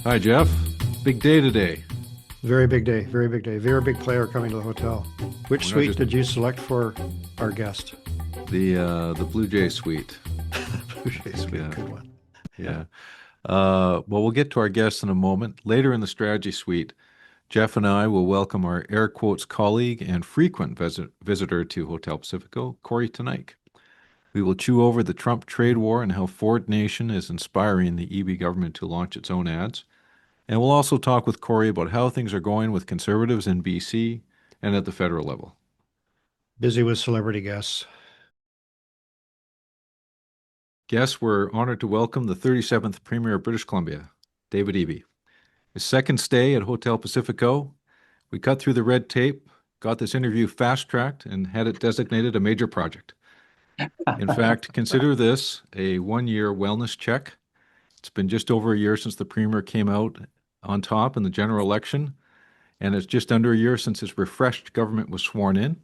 Hi, Geoff. Big day today. Very big day, very big day. Very big player coming to the hotel. Which We're not suite just did you select for our guest? the Blue Jay suite. Blue Jay suite, Yeah, good one. Yeah. yeah. Well, we'll get to our guests in a moment. Later in the strategy suite, Geoff and I will welcome our air quotes colleague and frequent visitor to Hotel Pacifico, Kory Teneycke. We will chew over the Trump trade war and how Ford Nation is inspiring the EB government to launch its own ads. And we'll also talk with Kory about how things are going with conservatives in BC and at the federal level. Busy with celebrity guests. Guests, we're honored to welcome the 37th Premier of British Columbia, David Eby. His second stay at Hotel Pacifico, we cut through the red tape, got this interview fast-tracked, and had it designated a major project. In fact, consider this a one-year wellness check. It's been just over a year since the Premier came out on top in the general election, and it's just under a year since his refreshed government was sworn in.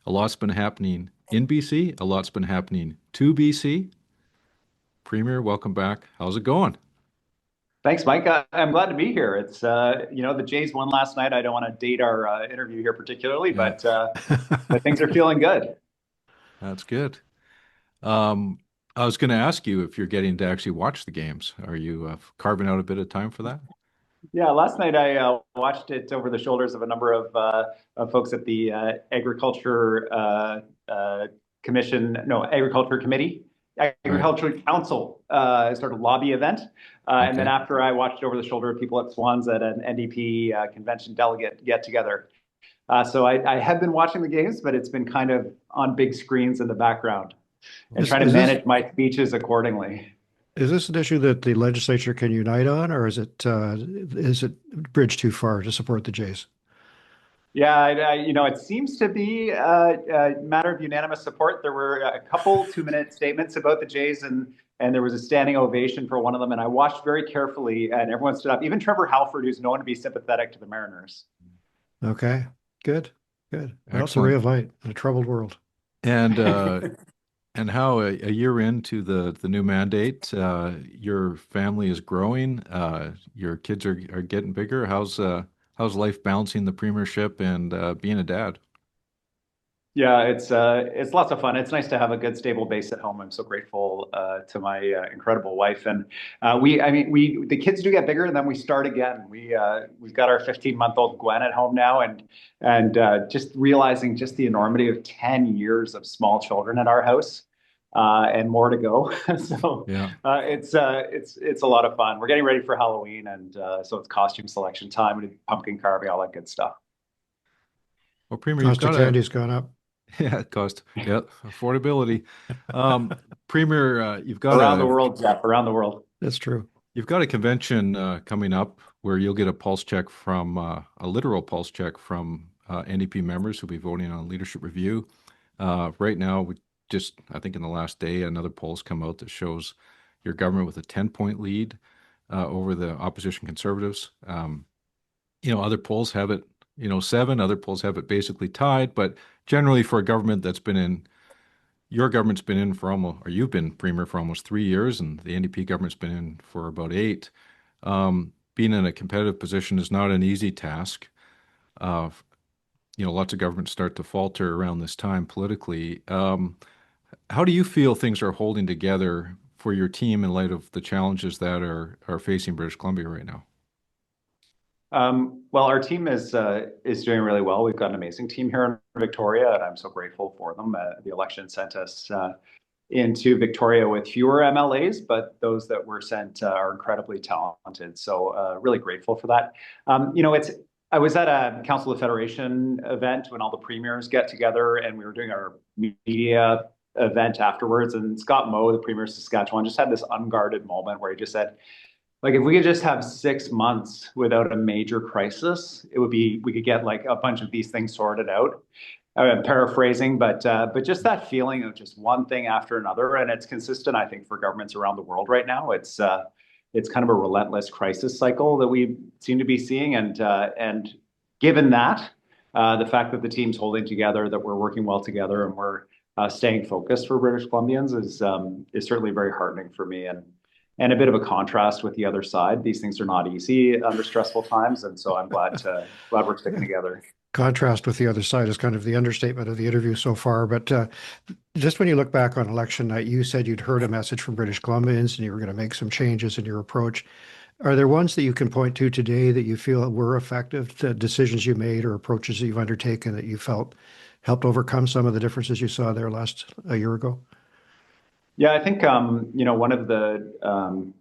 A lot's been happening in BC, a lot's been happening to BC. Premier, welcome back. How's it going? Thanks, Mike. I'm glad to be here. It's the Jays won last night. I don't want to date our interview here particularly, Yeah, but things are feeling good. that's good. Um, I was going to ask you if you're getting to actually watch the games. Are you carving out a bit of time for that? Yeah, last night I watched it over the shoulders of a number of folks at the Agriculture Commission, no, Agriculture Committee, Right. Agriculture Council, sort of lobby event. And then Okay. after I watched over the shoulder of people at Swans at an NDP convention delegate get together. So I have been watching the games, but it's been kind of on big screens in the background and Is, trying to is this manage my speeches accordingly. is this an issue that the legislature can unite on, or is it bridge too far to support the Jays? Yeah, it seems to be a matter of unanimous support. There were a couple 2-minute statements about the Jays, and there was a standing ovation for one of them. And I watched very carefully, and everyone stood up. Even Trevor Halford, who's known to be sympathetic to the Mariners. Okay, good, good. Well, it's a ray Excellent. of light in a troubled world. And and how a year into the new mandate, your family is growing. Your kids are getting bigger. How's life balancing the premiership and being a dad? Yeah, it's lots of fun. It's nice to have a good stable base at home. I'm so grateful to my incredible wife, and the kids do get bigger, and then we start again. We've got our 15-month-old Gwen at home now, and just realizing just the enormity of 10 years of small children at our house, and more to go. So Yeah. it's a lot of fun. We're getting ready for Halloween, and so it's costume selection time, and pumpkin carving, all that good stuff. Well, Premier, you've Cost of got a candy's gone up. yeah, cost. Yeah, affordability. Um, Premier, Around the world, Jeff, around the world. That's true. you've got a convention coming up where you'll get a pulse check from a literal pulse check from NDP members who'll be voting on leadership review. Right now, I think in the last day, another poll's come out that shows your government with a 10-point lead over the opposition Conservatives. Other polls have it, 7. Other polls have it basically tied. But generally, for a government that's been in, your government's been in for almost, or you've been premier for almost 3 years, and the NDP government's been in for about 8. Being in a competitive position is not an easy task. Uh, Lots of governments start to falter around this time politically. How do you feel things are holding together for your team in light of the challenges that are facing British Columbia right now? Well, our team is doing really well. We've got an amazing team here in Victoria, and I'm so grateful for them. The election sent us into Victoria with fewer MLAs, but those that were sent are incredibly talented. So really grateful for that. It's I was at a Council of Federation event when all the premiers get together, and we were doing our media event afterwards. And Scott Moe, the premier of Saskatchewan, just had this unguarded moment where he just said, like, if we could just have 6 months without a major crisis, we could get like a bunch of these things sorted out. I'm paraphrasing, but just that feeling of just one thing after another, and it's consistent, I think, for governments around the world right now. It's kind of a relentless crisis cycle that we seem to be seeing, and given that, the fact that the team's holding together, that we're working well together, and we're staying focused for British Columbians is certainly very heartening for me. and a bit of a contrast with the other side. These things are not easy under stressful times, and so I'm glad we're sticking together. Contrast with the other side is kind of the understatement of the interview so far. But just when you look back on election night, you said you'd heard a message from British Columbians and you were going to make some changes in your approach. Are there ones that you can point to today that you feel were effective, the decisions you made or approaches that you've undertaken that you felt helped overcome some of the differences you saw there a year ago? Yeah, I think one of the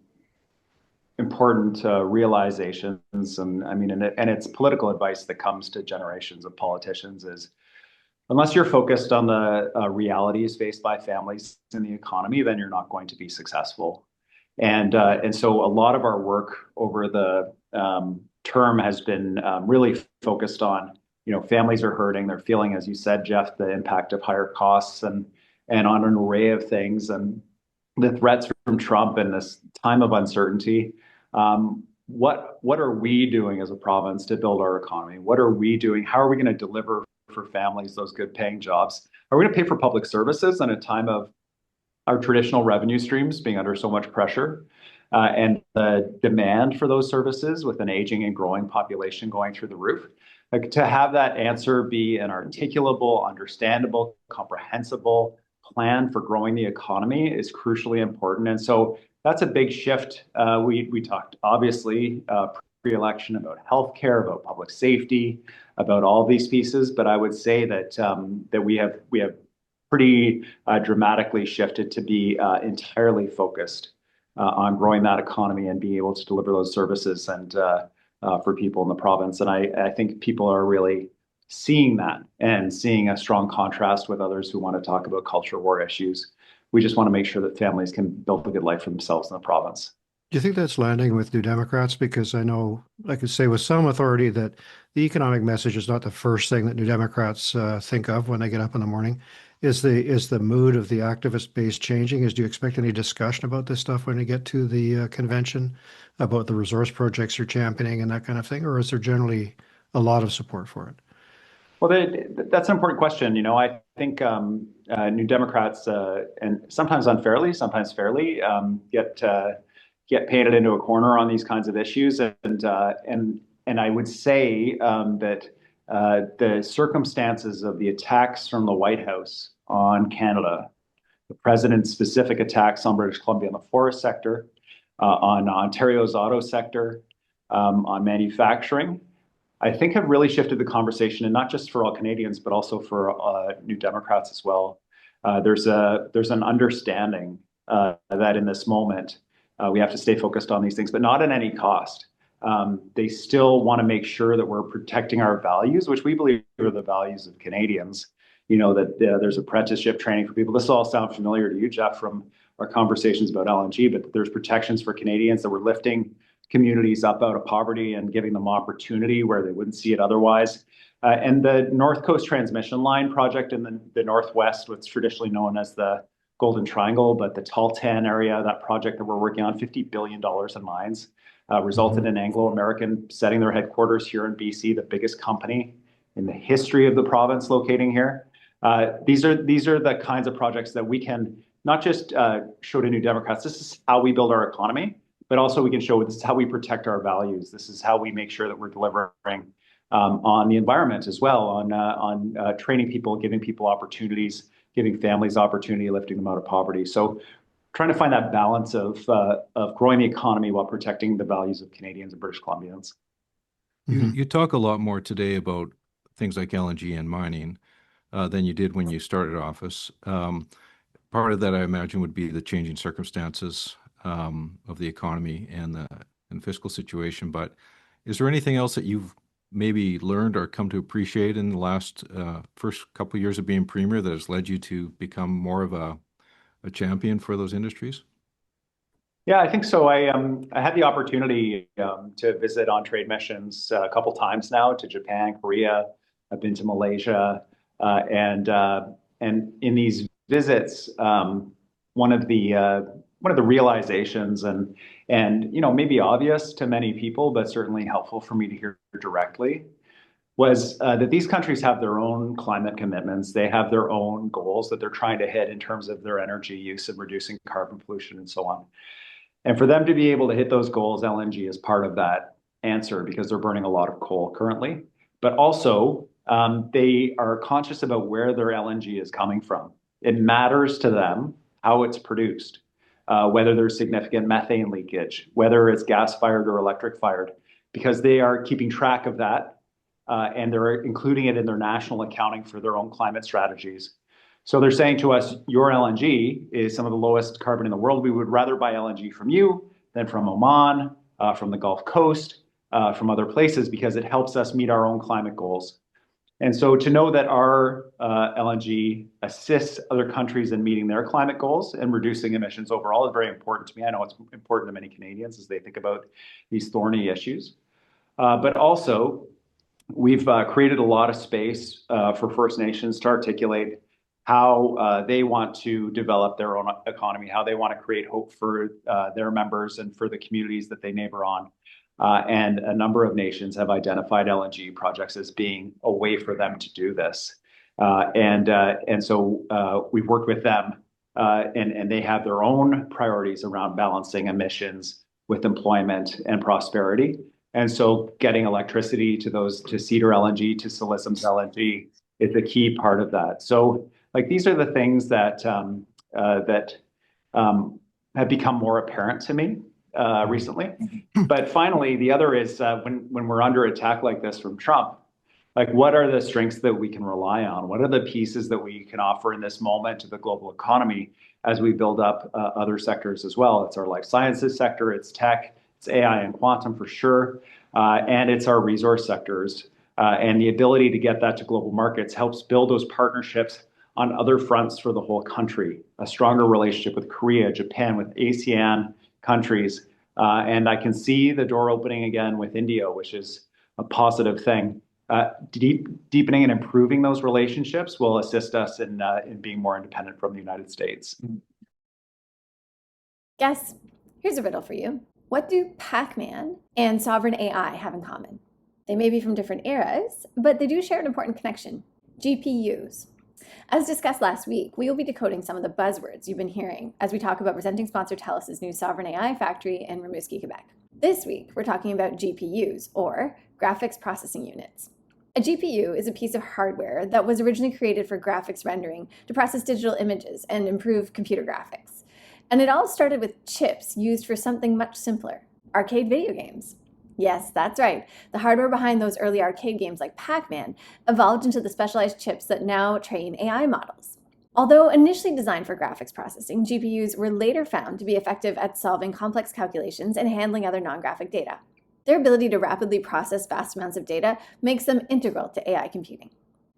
important realizations, and I mean, and it's political advice that comes to generations of politicians, is unless you're focused on the realities faced by families in the economy, then you're not going to be successful. And so a lot of our work over the term has been really focused on, families are hurting, they're feeling, as you said, Geoff, the impact of higher costs and on an array of things, and the threats from Trump and this time of uncertainty. What are we doing as a province to build our economy? What are we doing? How are we going to deliver for families those good paying jobs? Are we going to pay for public services in a time of our traditional revenue streams being under so much pressure, and the demand for those services with an aging and growing population going through the roof? Like, to have that answer be an articulable, understandable, comprehensible plan for growing the economy is crucially important. And so that's a big shift. We talked obviously pre-election about healthcare, about public safety, about all these pieces, but I would say that we have pretty dramatically shifted to be entirely focused on growing that economy and being able to deliver those services and for people in the province. And I think people are really seeing that and seeing a strong contrast with others who want to talk about culture war issues. We just want to make sure that families can build a good life for themselves in the province. Do you think that's landing with New Democrats? Because I know I could say with some authority that the economic message is not the first thing that New Democrats think of when they get up in the morning. Is the mood of the activist base changing? Do you expect any discussion about this stuff when you get to the convention about the resource projects you're championing and that kind of thing? Or is there generally a lot of support for it? Well, that's an important question. I think New Democrats, and sometimes unfairly, sometimes fairly, get painted into a corner on these kinds of issues, and I would say that the circumstances of the attacks from the White House on Canada, the president's specific attacks on British Columbia in the forest sector, on Ontario's auto sector, on manufacturing, I think have really shifted the conversation, and not just for all Canadians, but also for New Democrats as well. There's an understanding that in this moment we have to stay focused on these things, but not at any cost. They still want to make sure that we're protecting our values, which we believe are the values of Canadians. That there's apprenticeship training for people. This all sound familiar to you, Geoff, from our conversations about LNG, but there's protections for Canadians, that we're lifting communities up out of poverty and giving them opportunity where they wouldn't see it otherwise. And the North Coast Transmission Line project in the Northwest, what's traditionally known as the Golden Triangle, but the Tahltan area, that project that we're working on, $50 billion in mines, resulted in Anglo American setting their headquarters here in BC, the biggest company in the history of the province locating here. These are the kinds of projects that we can not just show to New Democrats, this is how we build our economy, but also we can show this is how we protect our values. This is how we make sure that we're delivering on the environment as well, on training people, giving people opportunities, giving families opportunity, lifting them out of poverty. So trying to find that balance of growing the economy while protecting the values of Canadians and British Columbians. You talk a lot more today about things like LNG and mining than you did when you started office. Part of that, I imagine, would be the changing circumstances of the economy and the fiscal situation. But is there anything else that you've maybe learned or come to appreciate in the last first couple of years of being premier that has led you to become more of a champion for those industries? Yeah, I think so. I had the opportunity to visit on trade missions a couple times now to Japan, Korea. I've been to Malaysia, and in these visits, one of the realizations, and maybe obvious to many people, but certainly helpful for me to hear directly, was that these countries have their own climate commitments. They have their own goals that they're trying to hit in terms of their energy use and reducing carbon pollution and so on. And for them to be able to hit those goals, LNG is part of that answer because they're burning a lot of coal currently. But also, they are conscious about where their LNG is coming from. It matters to them how it's produced, whether there's significant methane leakage, whether it's gas-fired or electric-fired, because they are keeping track of that, and they're including it in their national accounting for their own climate strategies. So they're saying to us, your LNG is some of the lowest carbon in the world. We would rather buy LNG from you than from Oman, from the Gulf Coast, from other places, because it helps us meet our own climate goals. And so to know that our LNG assists other countries in meeting their climate goals and reducing emissions overall is very important to me. I know it's important to many Canadians as they think about these thorny issues. But also, we've created a lot of space for First Nations to articulate how they want to develop their own economy, how they want to create hope for their members and for the communities that they neighbor on. And a number of nations have identified LNG projects as being a way for them to do this. And so we've worked with them, and they have their own priorities around balancing emissions with employment and prosperity. And so getting electricity to those, to Cedar LNG, to Silicium's LNG, is a key part of that. So, like, these are the things that have become more apparent to me recently. But finally, the other is when we're under attack like this from Trump, like, what are the strengths that we can rely on? What are the pieces that we can offer in this moment to the global economy as we build up other sectors as well? It's our life sciences sector, it's tech, it's AI and quantum for sure, and it's our resource sectors. And the ability to get that to global markets helps build those partnerships on other fronts for the whole country, a stronger relationship with Korea, Japan, with ASEAN countries. And I can see the door opening again with India, which is a positive thing. Deepening and improving those relationships will assist us in being more independent from the United States. Guess, here's a riddle for you. What do Pac-Man and sovereign AI have in common? They may be from different eras, but they do share an important connection: GPUs. As discussed last week, we will be decoding some of the buzzwords you've been hearing as we talk about presenting sponsor TELUS's new sovereign AI factory in Rimouski, Quebec. This week, we're talking about GPUs, or graphics processing units. A GPU is a piece of hardware that was originally created for graphics rendering to process digital images and improve computer graphics. And it all started with chips used for something much simpler: arcade video games. Yes, that's right. The hardware behind those early arcade games like Pac-Man evolved into the specialized chips that now train AI models. Although initially designed for graphics processing, GPUs were later found to be effective at solving complex calculations and handling other non-graphic data. Their ability to rapidly process vast amounts of data makes them integral to AI computing.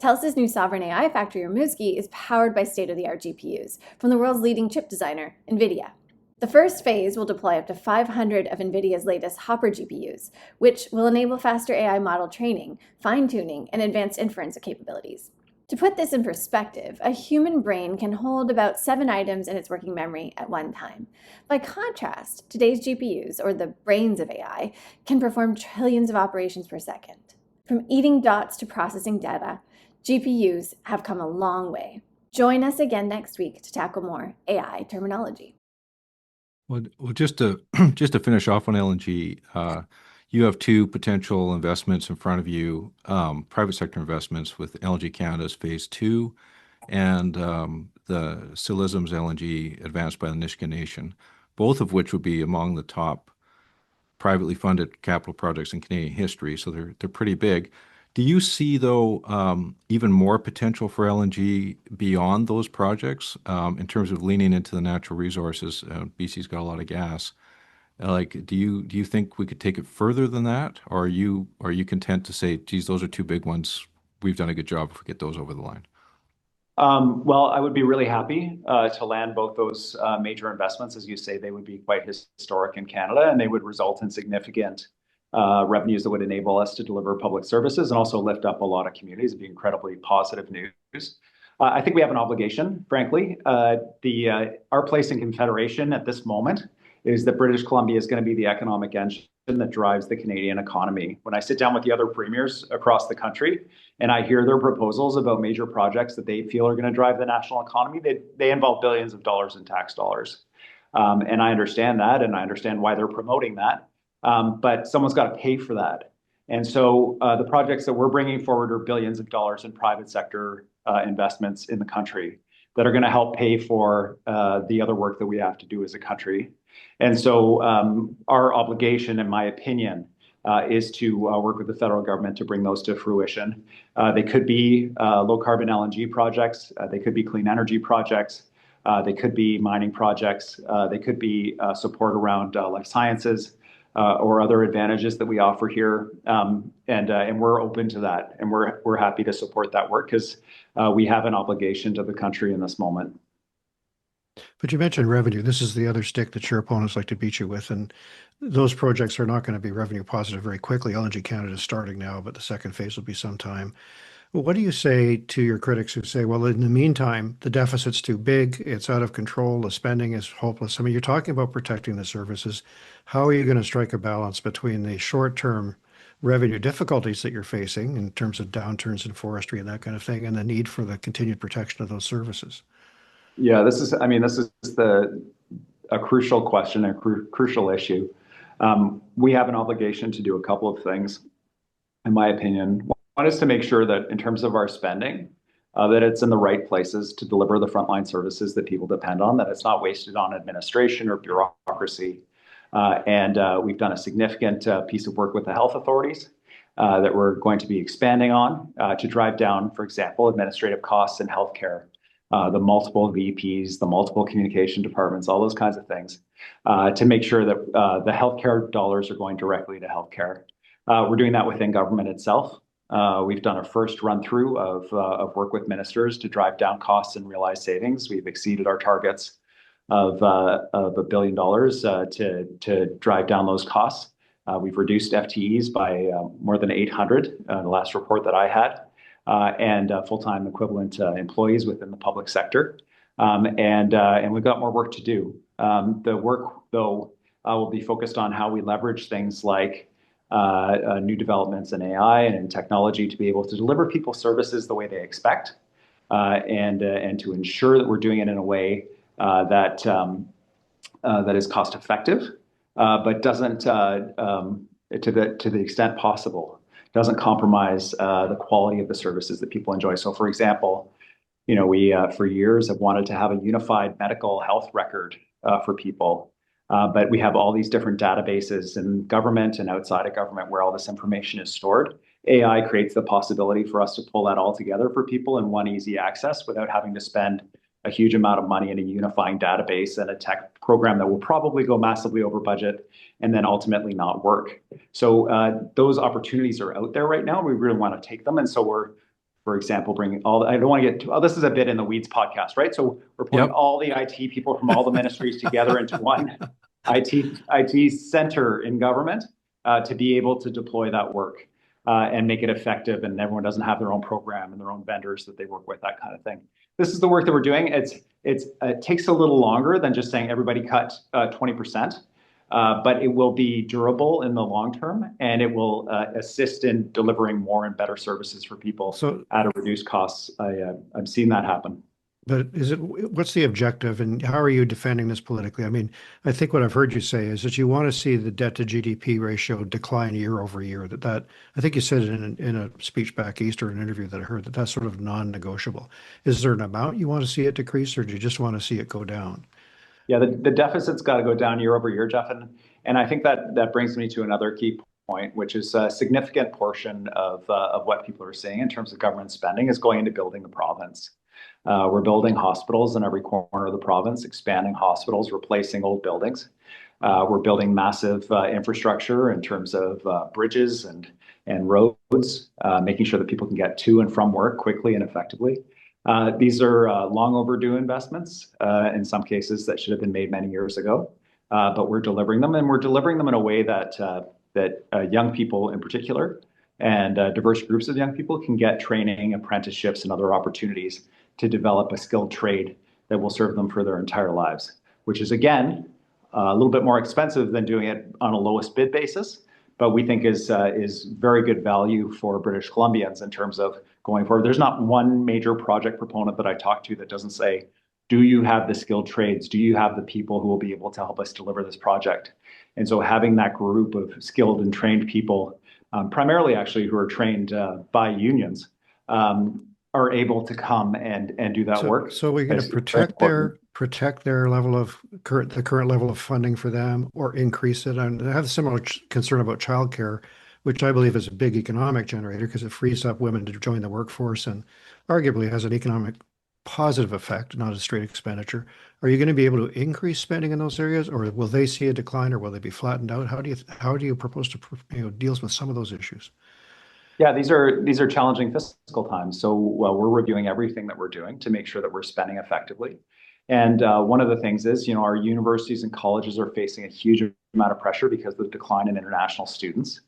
TELUS's new sovereign AI factory in Rimouski is powered by state-of-the-art GPUs from the world's leading chip designer, NVIDIA. The first phase will deploy up to 500 of NVIDIA's latest Hopper GPUs, which will enable faster AI model training, fine-tuning, and advanced inference capabilities. To put this in perspective, a human brain can hold about 7 items in its working memory at one time. By contrast, today's GPUs, or the brains of AI, can perform trillions of operations per second. From eating dots to processing data, GPUs have come a long way. Join us again next week to tackle more AI terminology. Well, just to finish off on LNG, you have 2 potential investments in front of you, private sector investments with LNG Canada's Phase 2 and the Silicium's LNG advanced by the Nisga'a Nation, both of which would be among the top privately funded capital projects in Canadian history. So they're pretty big. Do you see, though, even more potential for LNG beyond those projects in terms of leaning into the natural resources? BC's got a lot of gas. Like, do you think we could take it further than that, or are you content to say, geez, those are 2 big ones, we've done a good job if we get those over the line? Well, I would be really happy to land both those major investments. As you say, they would be quite historic in Canada, and they would result in significant revenues that would enable us to deliver public services and also lift up a lot of communities. It'd be incredibly positive news. I think we have an obligation, frankly. Our place in Confederation at this moment is that British Columbia is going to be the economic engine that drives the Canadian economy. When I sit down with the other premiers across the country and I hear their proposals about major projects that they feel are going to drive the national economy, they involve billions of dollars in tax dollars. And I understand that, and I understand why they're promoting that. But someone's got to pay for that. And so the projects that we're bringing forward are billions of dollars in private sector investments in the country that are going to help pay for the other work that we have to do as a country. And so our obligation, in my opinion, is to work with the federal government to bring those to fruition. They could be low carbon LNG projects. They could be clean energy projects. They could be mining projects. They could be support around life sciences or other advantages that we offer here. And we're open to that. And we're happy to support that work because we have an obligation to the country in this moment. But you mentioned revenue. This is the other stick that your opponents like to beat you with. And those projects are not going to be revenue positive very quickly. LNG Canada is starting now, but the second phase will be some time. What do you say to your critics who say, well, in the meantime, the deficit's too big, it's out of control, the spending is hopeless? I mean, you're talking about protecting the services. How are you going to strike a balance between the short-term revenue difficulties that you're facing in terms of downturns in forestry and that kind of thing, and the need for the continued protection of those services? Yeah, this is a crucial question, a crucial issue. We have an obligation to do a couple of things, in my opinion. One is to make sure that in terms of our spending, that it's in the right places to deliver the frontline services that people depend on, that it's not wasted on administration or bureaucracy. And we've done a significant piece of work with the health authorities that we're going to be expanding on to drive down, for example, administrative costs in healthcare. The multiple VPs, the multiple communication departments, all those kinds of things, to make sure that the healthcare dollars are going directly to healthcare. We're doing that within government itself. We've done a first run through of work with ministers to drive down costs and realize savings. We've exceeded our targets of $1 billion to drive down those costs. We've reduced FTEs by more than 800, the last report that I had. And full-time equivalent employees within the public sector. And we've got more work to do. The work, though, will be focused on how we leverage things like new developments in AI and in technology to be able to deliver people services the way they expect, and to ensure that we're doing it in a way that is cost effective, but doesn't, to the extent possible, doesn't compromise the quality of the services that people enjoy. So, for example, we for years have wanted to have a unified medical health record for people, but we have all these different databases in government and outside of government where all this information is stored. AI creates the possibility for us to pull that all together for people in one easy access without having to spend a huge amount of money in a unifying database and a tech program that will probably go massively over budget and then ultimately not work. So those opportunities are out there right now. We really want to take them. And so we're, for example, bringing all, I don't want to get too, this is a bit in the weeds podcast, right? So we're putting all the IT people from all the ministries together into one IT center in government to be able to deploy that work and make it effective. And everyone doesn't have their own program and their own vendors that they work with, that kind of thing. This is the work that we're doing. It takes a little longer than just saying everybody cut 20%, but it will be durable in the long term, and it will assist in delivering more and better services for people at a reduced costs. I've seen that happen. But what's the objective, and how are you defending this politically? I mean, I think what I've heard you say is that you want to see the debt to GDP ratio decline year over year. That I think you said it in a speech back east or an interview that I heard, that's sort of non-negotiable. Is there an amount you want to see it decrease, or do you just want to see it go down? Yeah, the deficit's got to go down year over year, Geoff, and I think that brings me to another key point, which is a significant portion of what people are saying in terms of government spending is going into building the province. We're building hospitals in every corner of the province, expanding hospitals, replacing old buildings. We're building massive infrastructure in terms of bridges and roads, making sure that people can get to and from work quickly and effectively. These are long overdue investments, in some cases that should have been made many years ago, but we're delivering them, and we're delivering them in a way that young people in particular and diverse groups of young people can get training, apprenticeships, and other opportunities to develop a skilled trade that will serve them for their entire lives, which is, again, a little bit more expensive than doing it on a lowest bid basis, but we think is very good value for British Columbians in terms of going forward. There's not one major project proponent that I talk to that doesn't say, Do you have the skilled trades? Do you have the people who will be able to help us deliver this project? And so having that group of skilled and trained people, primarily actually who are trained by unions, are able to come and do that work. So we're going to protect their level of the current level of funding for them, or increase it. And I have a similar concern about childcare, which I believe is a big economic generator because it frees up women to join the workforce and arguably has an economic positive effect, not a straight expenditure. Are you going to be able to increase spending in those areas, or will they see a decline, or will they be flattened out? How do you propose to deal with some of those issues? Yeah, these are challenging fiscal times. So we're reviewing everything that we're doing to make sure that we're spending effectively. And one of the things is, our universities and colleges are facing a huge amount of pressure because of the decline in international students.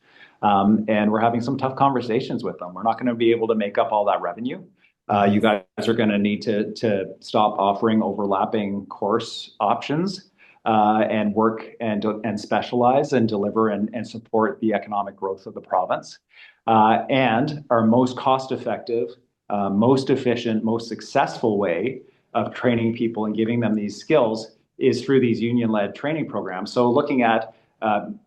And we're having some tough conversations with them. We're not going to be able to make up all that revenue. You guys are going to need to stop offering overlapping course options and work and specialize and deliver and support the economic growth of the province. And our most cost-effective, most efficient, most successful way of training people and giving them these skills is through these union-led training programs. So looking at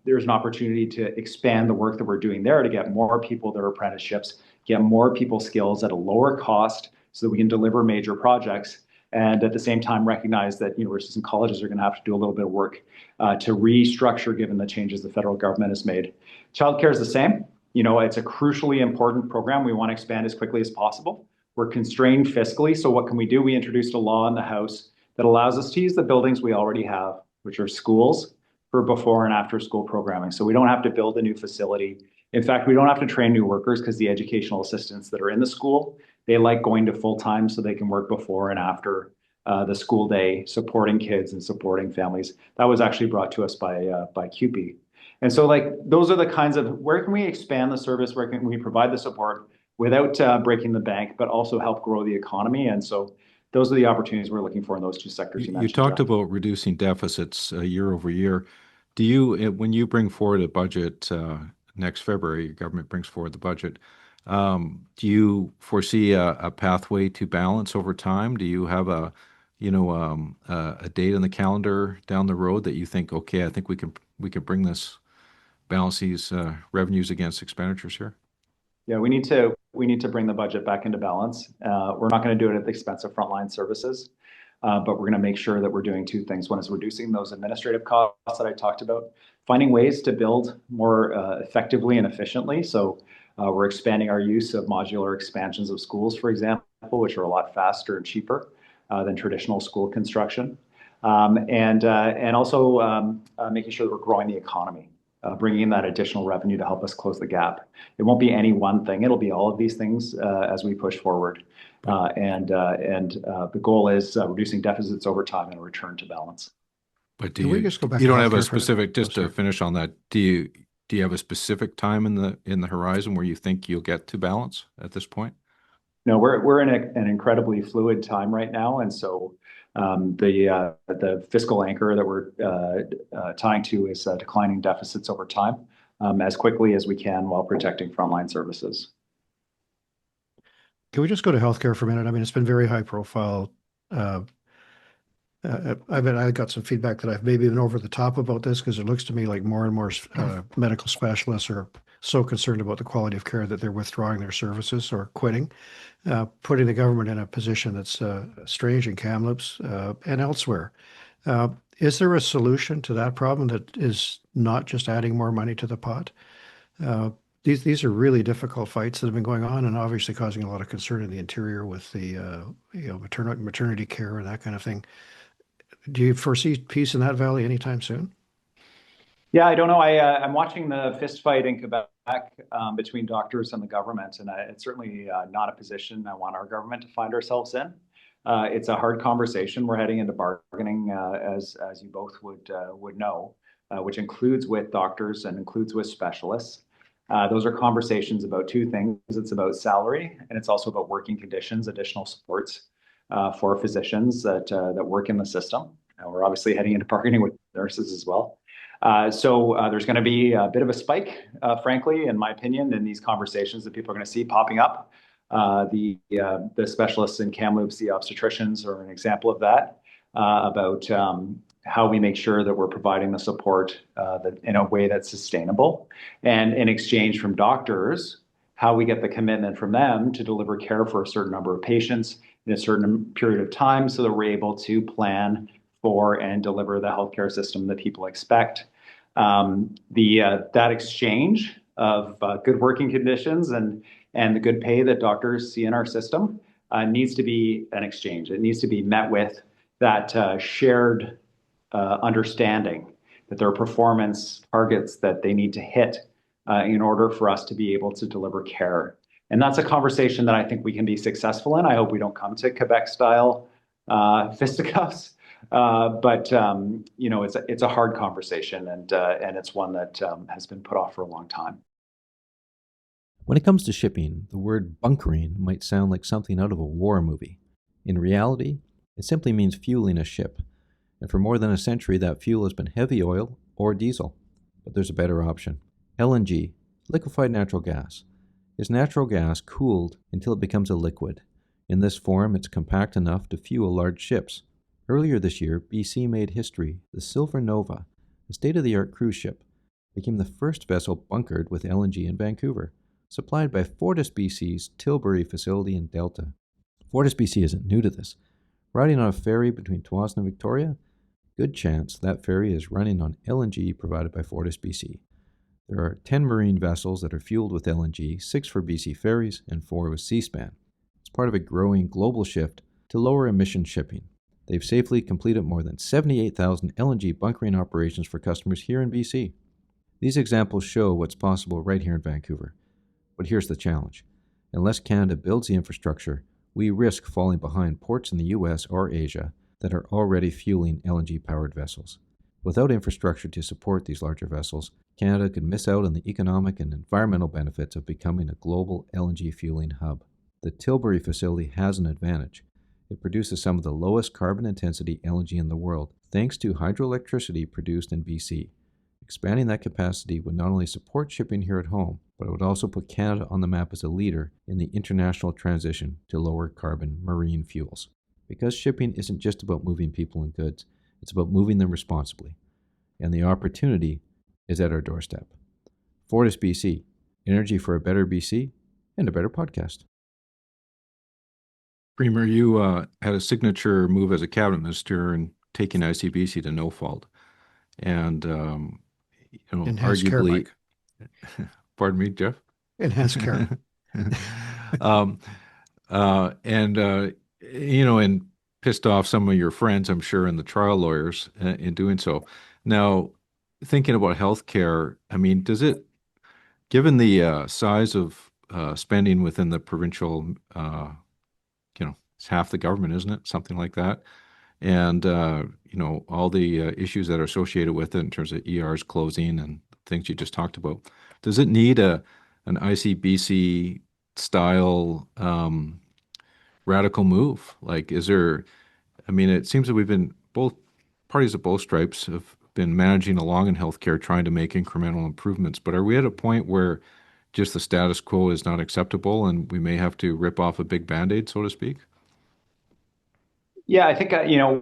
there's an opportunity to expand the work that we're doing there to get more people their apprenticeships, get more people skills at a lower cost so that we can deliver major projects. And at the same time, recognize that universities and colleges are going to have to do a little bit of work to restructure given the changes the federal government has made. Childcare is the same. It's a crucially important program. We want to expand as quickly as possible. We're constrained fiscally. So what can we do? We introduced a law in the House that allows us to use the buildings we already have, which are schools, for before and after school programming. So we don't have to build a new facility. In fact, we don't have to train new workers because the educational assistants that are in the school, they like going to full-time so they can work before and after the school day, supporting kids and supporting families. That was actually brought to us by CUPE. And so those are the kinds of, where can we expand the service, where can we provide the support without breaking the bank, but also help grow the economy. And so those are the opportunities we're looking for in those two sectors you mentioned. You talked about reducing deficits year over year. Do you, when you bring forward a budget next February, your government brings forward the budget, do you foresee a pathway to balance over time? Do you have a date on the calendar down the road that you think, okay, I think we can bring this, balance these revenues against expenditures here? Yeah, we need to bring the budget back into balance. We're not going to do it at the expense of frontline services, but we're going to make sure that we're doing two things. One is reducing those administrative costs that I talked about, finding ways to build more effectively and efficiently. So we're expanding our use of modular expansions of schools, for example, which are a lot faster and cheaper than traditional school construction, and also making sure that we're growing the economy. Bringing in that additional revenue to help us close the gap. It won't be any one thing. It'll be all of these things as we push forward. And the goal is reducing deficits over time and a return to balance. But Can we just go back you to don't have a healthcare for specific, just Oh, to finish on that, do you have a specific time in the horizon where you think you'll get to balance at this point? No, we're in an incredibly fluid time right now. And so the fiscal anchor that we're tying to is declining deficits over time as quickly as we can while protecting frontline services. Can we just go to healthcare for a minute? I mean, it's been very high profile. I got some feedback that I've maybe been over the top about this because it looks to me like more and more medical specialists are so concerned about the quality of care that they're withdrawing their services or quitting, putting the government in a position that's strange in Kamloops and elsewhere. Is there a solution to that problem that is not just adding more money to the pot? These are really difficult fights that have been going on and obviously causing a lot of concern in the interior with the maternity care and that kind of thing. Do you foresee peace in that valley anytime soon? Yeah, I don't know. I'm watching the fist fight in Quebec between doctors and the government, and it's certainly not a position I want our government to find ourselves in. It's a hard conversation. We're heading into bargaining, as you both would know, which includes with doctors and includes with specialists. Those are conversations about two things. It's about salary, and it's also about working conditions, additional supports for physicians that work in the system. And we're obviously heading into bargaining with nurses as well. So there's going to be a bit of a spike, frankly, in my opinion, in these conversations that people are going to see popping up The specialists in Kamloops, the obstetricians, are an example of that, about how we make sure that we're providing the support that in a way that's sustainable. And in exchange from doctors, how we get the commitment from them to deliver care for a certain number of patients in a certain period of time so that we're able to plan for and deliver the healthcare system that people expect. That exchange of good working conditions and the good pay that doctors see in our system needs to be an exchange. It needs to be met with that shared understanding that there are performance targets that they need to hit in order for us to be able to deliver care. And that's a conversation that I think we can be successful in. I hope we don't come to Quebec-style fisticuffs, but it's a hard conversation, and it's one that has been put off for a long time. When it comes to shipping, the word bunkering might sound like something out of a war movie. In reality, it simply means fueling a ship. And for more than a century, that fuel has been heavy oil or diesel. But there's a better option. LNG, liquefied natural gas, is natural gas cooled until it becomes a liquid. In this form, it's compact enough to fuel large ships. Earlier this year, BC made history. The Silver Nova, a state-of-the-art cruise ship, became the first vessel bunkered with LNG in Vancouver, supplied by FortisBC's Tilbury facility in Delta. FortisBC isn't new to this. Riding on a ferry between Tsawwassen and Victoria, good chance that ferry is running on LNG provided by FortisBC. There are 10 marine vessels that are fueled with LNG, 6 for BC Ferries and 4 with Seaspan. It's part of a growing global shift to lower emission shipping. They've safely completed more than 78,000 LNG bunkering operations for customers here in BC. These examples show what's possible right here in Vancouver. But here's the challenge. Unless Canada builds the infrastructure, we risk falling behind ports in the US or Asia that are already fueling LNG-powered vessels. Without infrastructure to support these larger vessels, Canada could miss out on the economic and environmental benefits of becoming a global LNG fueling hub. The Tilbury facility has an advantage. It produces some of the lowest carbon intensity LNG in the world, thanks to hydroelectricity produced in BC. Expanding that capacity would not only support shipping here at home, but it would also put Canada on the map as a leader in the international transition to lower carbon marine fuels. Because shipping isn't just about moving people and goods, it's about moving them responsibly. And the opportunity is at our doorstep. FortisBC, energy for a better BC and a better podcast. Premier, you had a signature move as a cabinet minister in taking ICBC to no fault. And, Enhanced care, arguably, Mike. pardon me, Geoff? Enhanced care. And pissed off some of your friends, I'm sure, and the trial lawyers in doing so. Now, thinking about healthcare, I mean, does it, given the size of spending within the provincial, it's half the government, isn't it? Something like that. And, all the issues that are associated with it in terms of ERs closing and things you just talked about. Does it need an ICBC style radical move? Like, it seems that we've been, both parties of both stripes have been managing along in healthcare, trying to make incremental improvements. But are we at a point where just the status quo is not acceptable and we may have to rip off a big Band-Aid, so to speak? Yeah, I think,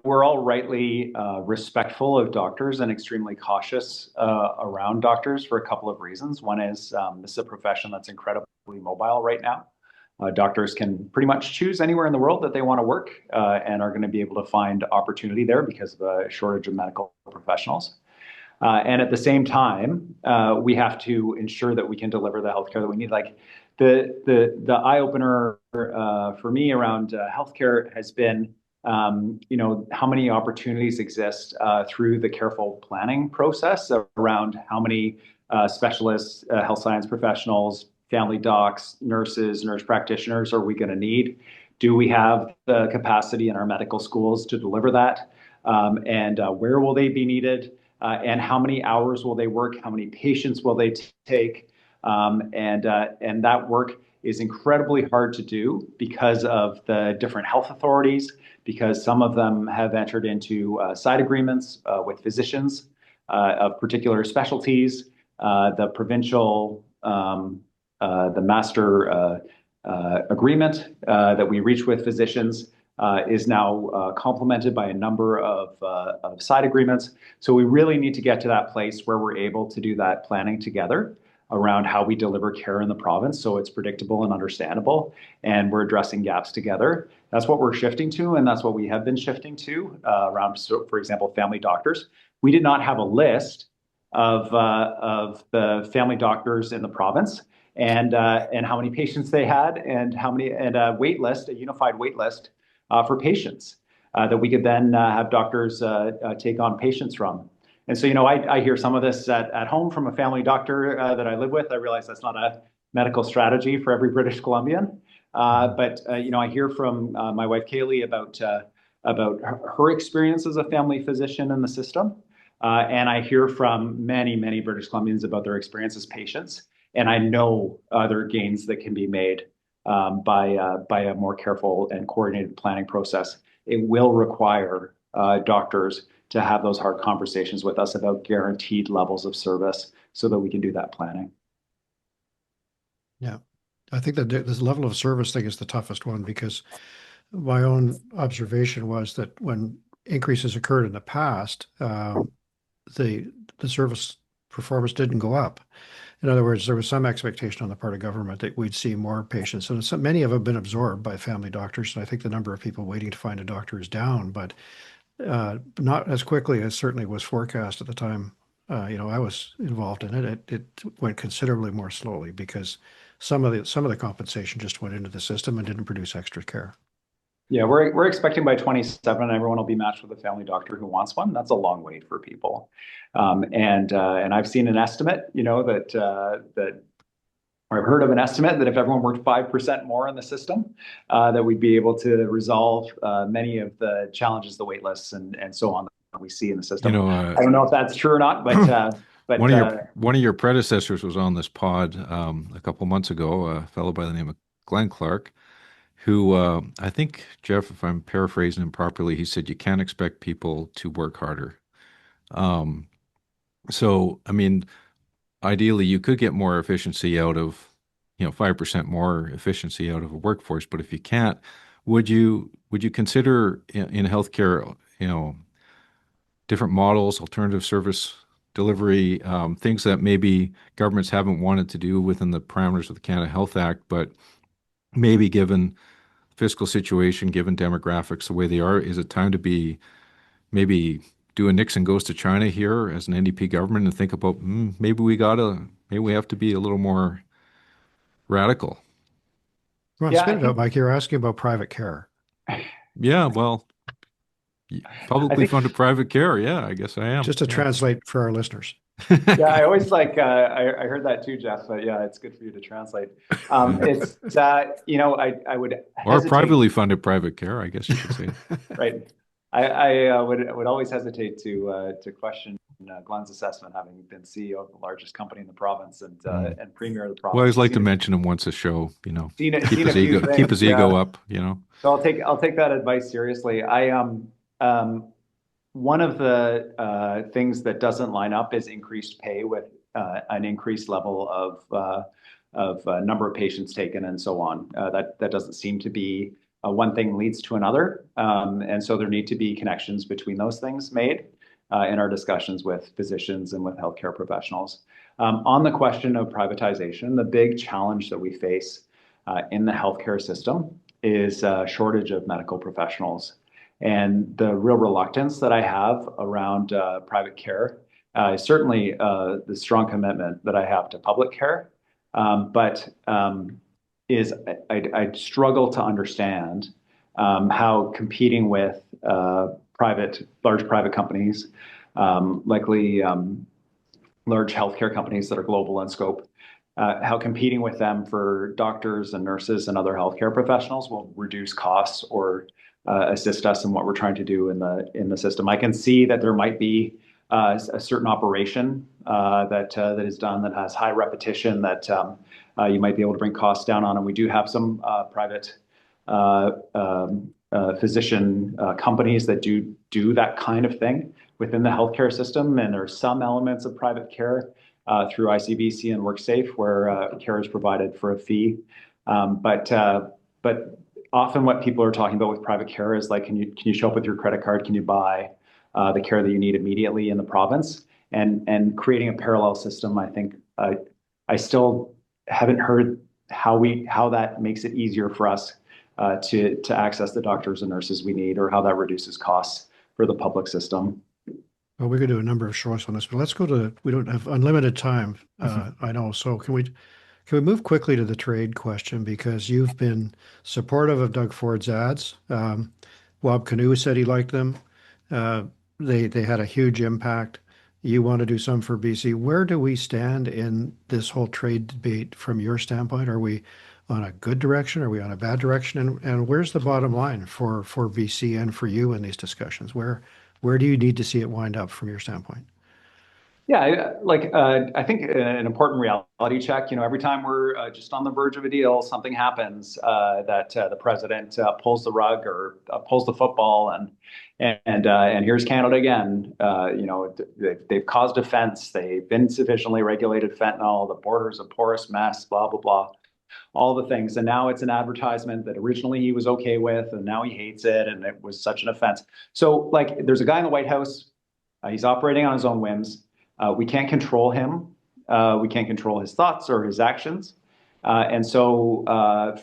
we're all rightly respectful of doctors and extremely cautious around doctors for a couple of reasons. One is this is a profession that's incredibly mobile right now. Doctors can pretty much choose anywhere in the world that they want to work and are going to be able to find opportunity there because of a shortage of medical professionals. And at the same time, we have to ensure that we can deliver the healthcare that we need. Like the eye opener for me around healthcare has been, how many opportunities exist through the careful planning process around how many specialists, health science professionals, family docs, nurses, nurse practitioners are we going to need? Do we have the capacity in our medical schools to deliver that? And where will they be needed? And how many hours will they work? How many patients will they take? And that work is incredibly hard to do because of the different health authorities, because some of them have entered into side agreements with physicians of particular specialties. The provincial, the master agreement that we reached with physicians is now complemented by a number of side agreements. So we really need to get to that place where we're able to do that planning together around how we deliver care in the province, so it's predictable and understandable, and we're addressing gaps together. That's what we're shifting to, and that's what we have been shifting to around, so for example, family doctors. We did not have a list of the family doctors in the province and how many patients they had and a wait list, a unified wait list for patients that we could then have doctors take on patients from. And so, I hear some of this at home from a family doctor that I live with. I realize that's not a medical strategy for every British Columbian. But I hear from my wife, Kaylee, about her experience as a family physician in the system. And I hear from many, many British Columbians about their experience as patients. And I know there are gains that can be made by a more careful and coordinated planning process. It will require doctors to have those hard conversations with us about guaranteed levels of service so that we can do that planning. Yeah, I think that this level of service thing is the toughest one, because my own observation was that when increases occurred in the past, the service performance didn't go up. In other words, there was some expectation on the part of government that we'd see more patients, and many of them have been absorbed by family doctors. And I think the number of people waiting to find a doctor is down, but not as quickly as certainly was forecast at the time. I was involved in it. It went considerably more slowly because some of the compensation just went into the system and didn't produce extra care. Yeah, we're expecting by 27 everyone will be matched with a family doctor who wants one. That's a long wait for people, and I've seen an estimate, or I've heard of an estimate that if everyone worked 5% more in the system, that we'd be able to resolve many of the challenges, the wait lists, and so on that we see in the system. I don't know if that's true or not, but one of your predecessors was on this pod a couple months ago, a fellow by the name of Glenn Clark, who I think, Geoff, if I'm paraphrasing him properly, he said you can't expect people to work harder. So, I mean, ideally, you could get more efficiency out of, 5% more efficiency out of a workforce. But if you can't, would you consider in healthcare, different models, alternative service delivery, things that maybe governments haven't wanted to do within the parameters of the Canada Health Act, but maybe given fiscal situation, given demographics the way they are, is it time to be maybe do a Nixon goes to China here as an NDP government and think about maybe we have to be a little more radical? Come on, spit it out, Mike. You're asking about private care. Yeah, well, publicly funded private care. Yeah, I guess I am. Just to translate for our listeners. Yeah, I always I heard that too, Geoff, but yeah, it's good for you to translate. It's I would hesitate. Or privately funded private care, I guess you could say. Right. I would always hesitate to question Glenn's assessment, having been CEO of the largest company in the province and premier of the province. Well, I always like to mention him once a show, keep his ego up, So I'll take that advice seriously. One of the things that doesn't line up is increased pay with an increased level of number of patients taken and so on. That doesn't seem to be one thing leads to another. And so there need to be connections between those things made in our discussions with physicians and with healthcare professionals. On the question of privatization, the big challenge that we face in the healthcare system is a shortage of medical professionals. And the real reluctance that I have around private care is certainly the strong commitment that I have to public care, but I struggle to understand how competing with large private companies, likely large healthcare companies that are global in scope, how competing with them for doctors and nurses and other healthcare professionals will reduce costs or assist us in what we're trying to do in the system. I can see that there might be a certain operation that is done that has high repetition that you might be able to bring costs down on, and we do have some private physician companies that do that kind of thing within the healthcare system, and there are some elements of private care through ICBC and WorkSafe where care is provided for a fee. But often what people are talking about with private care is like, can you show up with your credit card? Can you buy the care that you need immediately in the province? And creating a parallel system, I think I still haven't heard how that makes it easier for us to access the doctors and nurses we need, or how that reduces costs for the public system. Well, we could do a number of shorts on this, but let's go to, we don't have unlimited time, I know. So can we move quickly to the trade question? Because you've been supportive of Doug Ford's ads. Wab Kinew said he liked them. They had a huge impact. You want to do some for BC. Where do we stand in this whole trade debate from your standpoint? Are we on a good direction? Are we on a bad direction? And where's the bottom line for BC and for you in these discussions? Where do you need to see it wind up from your standpoint? Yeah, I think an important reality check. Every time we're just on the verge of a deal, something happens that the president pulls the rug or pulls the football, and here's Canada again. They've caused offense. They've insufficiently regulated fentanyl. The border's a porous mess. Blah blah blah. All the things, and now it's an advertisement that originally he was okay with, and now he hates it, and it was such an offense. So, there's a guy in the White House. He's operating on his own whims. We can't control him. We can't control his thoughts or his actions. And so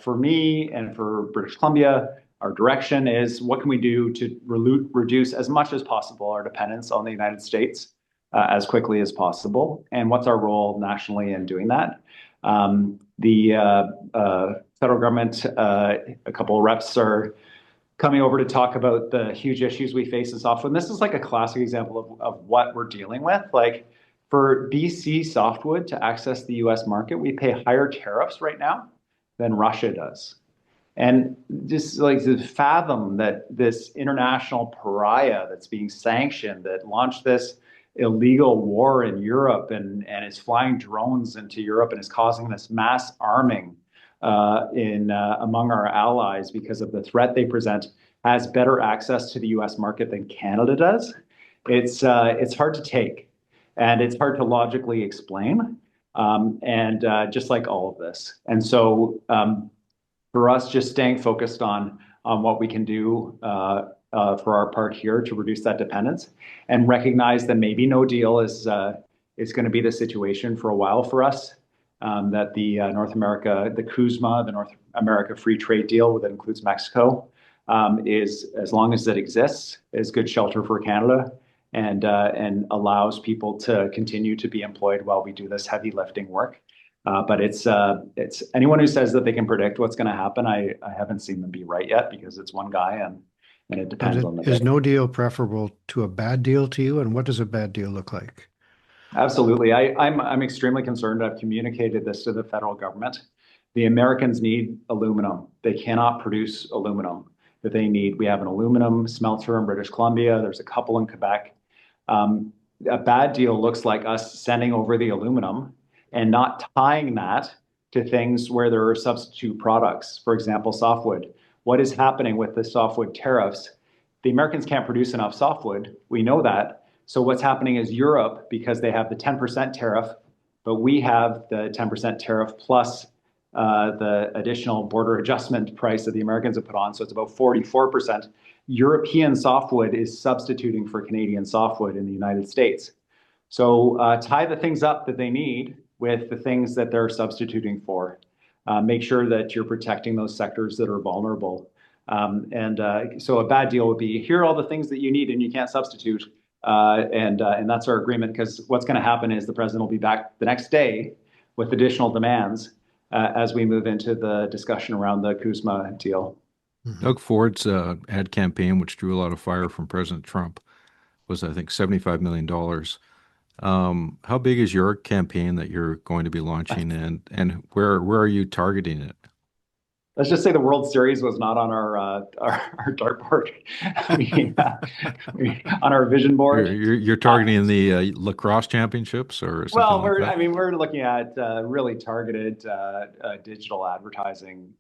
for me and for British Columbia, our direction is, what can we do to reduce as much as possible our dependence on the United States as quickly as possible? And what's our role nationally in doing that? The federal government, a couple of reps are coming over to talk about the huge issues we face in softwood. And this is like a classic example of what we're dealing with. Like, for BC softwood to access the US market, we pay higher tariffs right now than Russia does. And just like to fathom that this international pariah that's being sanctioned, that launched this illegal war in Europe and is flying drones into Europe and is causing this mass arming among our allies because of the threat they present, has better access to the US market than Canada does. It's hard to take. And it's hard to logically explain, and just like all of this. And so for us, just staying focused on what we can do for our part here to reduce that dependence, and recognize that maybe no deal is going to be the situation for a while for us, that the the CUSMA, the North America Free Trade Deal that includes Mexico, is, as long as it exists, is good shelter for Canada. And allows people to continue to be employed while we do this heavy lifting work. But it's anyone who says that they can predict what's going to happen, I haven't seen them be right yet, because it's one guy and it depends on the day. Is no deal preferable to a bad deal to you? And what does a bad deal look like? Absolutely. I'm extremely concerned. I've communicated this to the federal government. The Americans need aluminum. They cannot produce aluminum that they need. We have an aluminum smelter in British Columbia. There's a couple in Quebec. A bad deal looks like us sending over the aluminum and not tying that to things where there are substitute products. For example, softwood. What is happening with the softwood tariffs? The Americans can't produce enough softwood. We know that. So what's happening is Europe, because they have the 10% tariff, but we have the 10% tariff plus the additional border adjustment price that the Americans have put on. So it's about 44%. European softwood is substituting for Canadian softwood in the United States. So tie the things up that they need with the things that they're substituting for. Make sure that you're protecting those sectors that are vulnerable. So a bad deal would be, here are all the things that you need and you can't substitute. And that's our agreement, because what's going to happen is the president will be back the next day with additional demands as we move into the discussion around the CUSMA deal. Doug Ford's ad campaign, which drew a lot of fire from President Trump, was, I think, $75 million. How big is your campaign that you're going to be launching, and where are you targeting it? Let's just say the World Series was not on our dartboard. On our vision board. You're targeting the lacrosse championships, or something? Well, like that? we're looking at really targeted digital advertising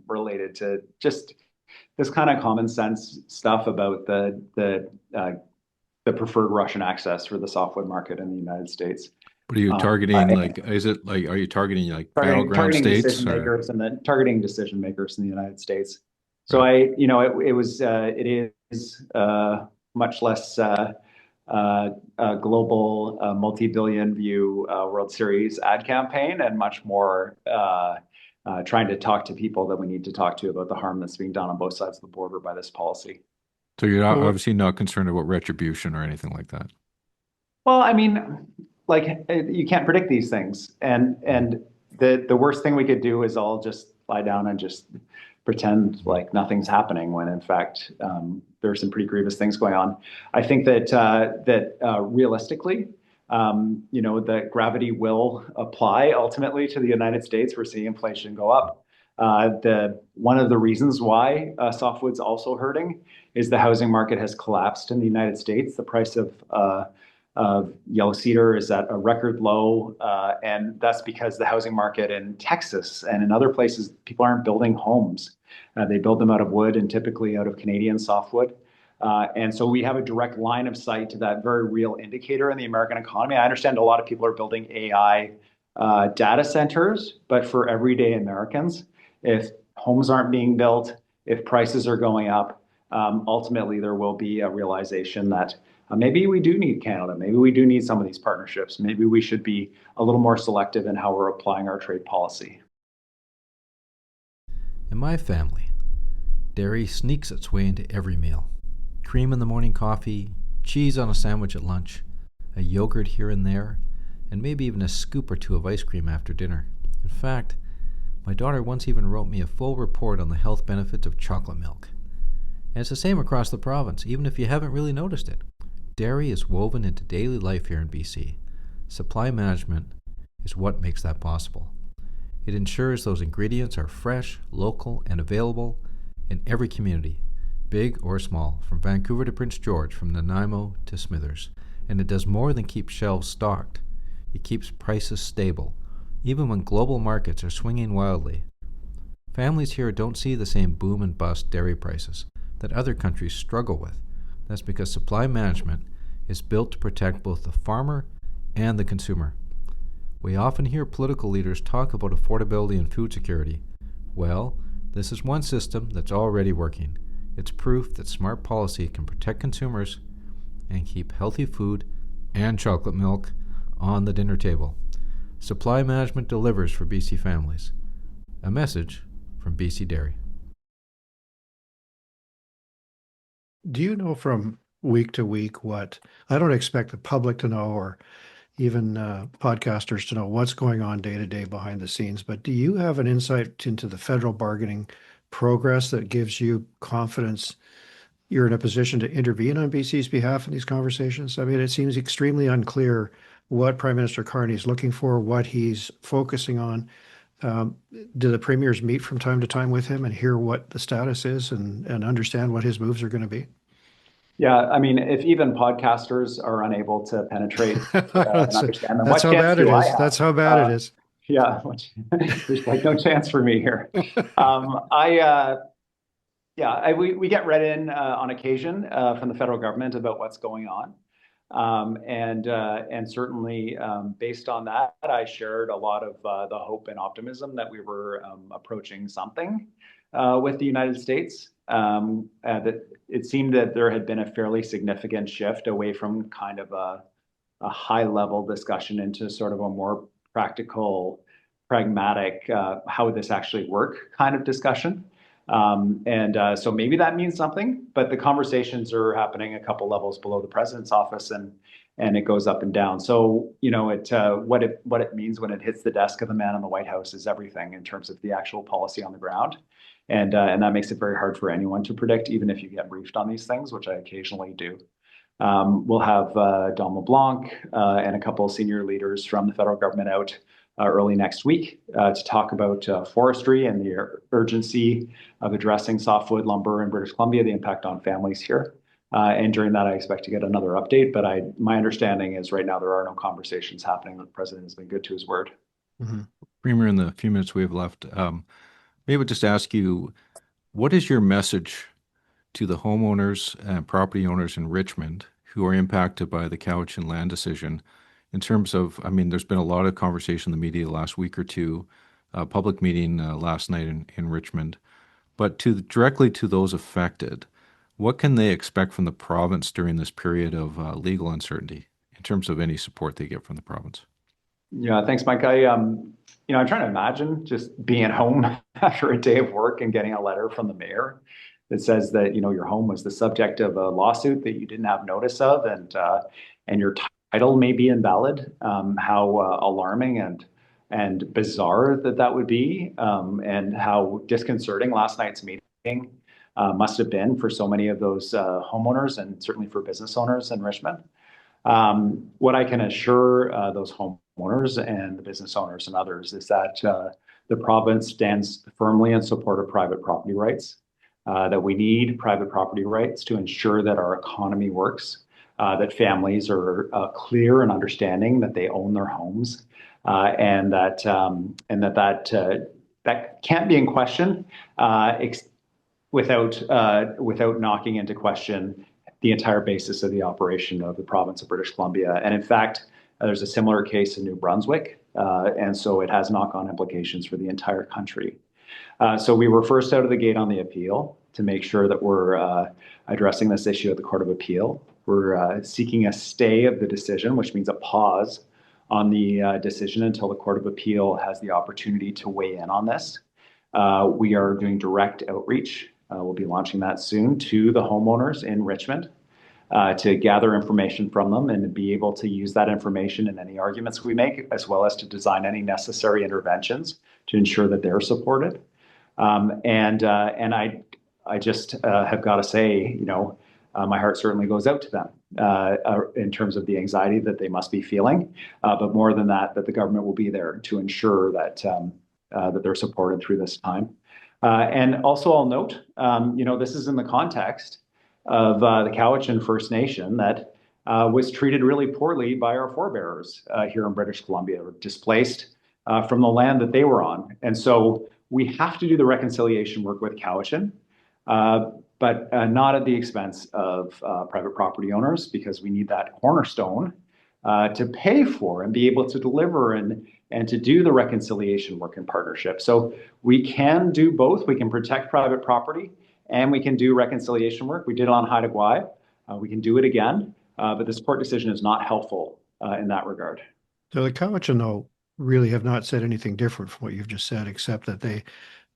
related to just this kind of common sense stuff about the preferred Russian access for the softwood market in the United States. But are you targeting I- like, is it like, are you targeting like battleground targeting states decision or? makers and then targeting decision makers in the United States. So Right. it is much less global, multi-billion view World Series ad campaign, and much more trying to talk to people that we need to talk to about the harm that's being done on both sides of the border by this policy. So you're not, Well, obviously not concerned about retribution or anything like that. Well, I mean, like you can't predict these things, and the worst thing we could do is all just lie down and just pretend like nothing's happening when in fact there are some pretty grievous things going on. I think that realistically, that gravity will apply ultimately to the United States. We're seeing inflation go up. The one of the reasons why softwood's also hurting is the housing market has collapsed in the United States. The price of yellow cedar is at a record low, and that's because the housing market in Texas and in other places, people aren't building homes. They build them out of wood and typically out of Canadian softwood. And so we have a direct line of sight to that very real indicator in the American economy. I understand a lot of people are building AI data centers, but for everyday Americans, if homes aren't being built, if prices are going up, ultimately there will be a realization that maybe we do need Canada. Maybe we do need some of these partnerships. Maybe we should be a little more selective in how we're applying our trade policy. In my family, dairy sneaks its way into every meal. Cream in the morning coffee, cheese on a sandwich at lunch, a yogurt here and there, and maybe even a scoop or two of ice cream after dinner. In fact, my daughter once even wrote me a full report on the health benefits of chocolate milk. And it's the same across the province, even if you haven't really noticed it. Dairy is woven into daily life here in BC. Supply management is what makes that possible. It ensures those ingredients are fresh, local, and available in every community, big or small, from Vancouver to Prince George, from Nanaimo to Smithers. And it does more than keep shelves stocked. It keeps prices stable, even when global markets are swinging wildly. Families here don't see the same boom and bust dairy prices that other countries struggle with. That's because supply management is built to protect both the farmer and the consumer. We often hear political leaders talk about affordability and food security. Well, this is one system that's already working. It's proof that smart policy can protect consumers and keep healthy food and chocolate milk on the dinner table. Supply management delivers for BC families. A message from BC Dairy. do you know from week to week what, I don't expect the public to know or even podcasters to know what's going on day to day behind the scenes, but do you have an insight into the federal bargaining progress that gives you confidence you're in a position to intervene on BC's behalf in these conversations? I mean, it seems extremely unclear what Prime Minister Carney is looking for, what he's focusing on. Do the premiers meet from time to time with him and hear what the status is and understand what his moves are going to be? Yeah, I mean, if even podcasters are unable to penetrate and understand them, That's what how chance bad it do I is. have? That's how bad it is. Yeah, there's like no chance for me here. We get read in on occasion from the federal government about what's going on. And certainly based on that, I shared a lot of the hope and optimism that we were approaching something with the United States. That it seemed that there had been a fairly significant shift away from kind of a high level discussion into sort of a more practical, pragmatic, how would this actually work kind of discussion. So maybe that means something, but the conversations are happening a couple levels below the president's office, and it goes up and down. So what it means when it hits the desk of the man in the White House is everything in terms of the actual policy on the ground, and that makes it very hard for anyone to predict, even if you get briefed on these things, which I occasionally do. We'll have Don LeBlanc and a couple of senior leaders from the federal government out early next week to talk about forestry and the urgency of addressing softwood lumber in British Columbia, the impact on families here. And during that, I expect to get another update. But my understanding is right now there are no conversations happening. The president has been good to his word. Mm-hmm. Premier, in the few minutes we have left, maybe I'll just ask you, what is your message to the homeowners and property owners in Richmond who are impacted by the Cowichan land decision in terms of, I mean, there's been a lot of conversation in the media the last week or two, public meeting last night in Richmond, but directly to those affected, what can they expect from the province during this period of legal uncertainty in terms of any support they get from the province? Yeah, thanks, Mike. I'm trying to imagine just being home after a day of work and getting a letter from the mayor that says that, your home was the subject of a lawsuit that you didn't have notice of, and your title may be invalid. How alarming and bizarre that would be, and how disconcerting last night's meeting must have been for so many of those homeowners, and certainly for business owners in Richmond. What I can assure those homeowners and the business owners and others is that the province stands firmly in support of private property rights, that we need private property rights to ensure that our economy works, that families are clear and understanding that they own their homes, and that can't be in question without knocking into question the entire basis of the operation of the province of British Columbia. And in fact, there's a similar case in New Brunswick, and so it has knock-on implications for the entire country. So we were first out of the gate on the appeal to make sure that we're addressing this issue at the Court of Appeal. We're seeking a stay of the decision, which means a pause on the decision until the Court of Appeal has the opportunity to weigh in on this. We are doing direct outreach. We'll be launching that soon to the homeowners in Richmond to gather information from them and to be able to use that information in any arguments we make, as well as to design any necessary interventions to ensure that they're supported. And I just have got to say, my heart certainly goes out to them in terms of the anxiety that they must be feeling, but more than that, that the government will be there to ensure that that they're supported through this time. And also, I'll note, this is in the context of the Cowichan First Nation that was treated really poorly by our forebears here in British Columbia, displaced from the land that they were on. And so we have to do the reconciliation work with Cowichan, but not at the expense of private property owners, because we need that cornerstone to pay for and be able to deliver and to do the reconciliation work in partnership. So we can do both. We can protect private property and we can do reconciliation work. We did it on Haida Gwaii. We can do it again, but this court decision is not helpful in that regard. So the Cowichan, though, really have not said anything different from what you've just said, except that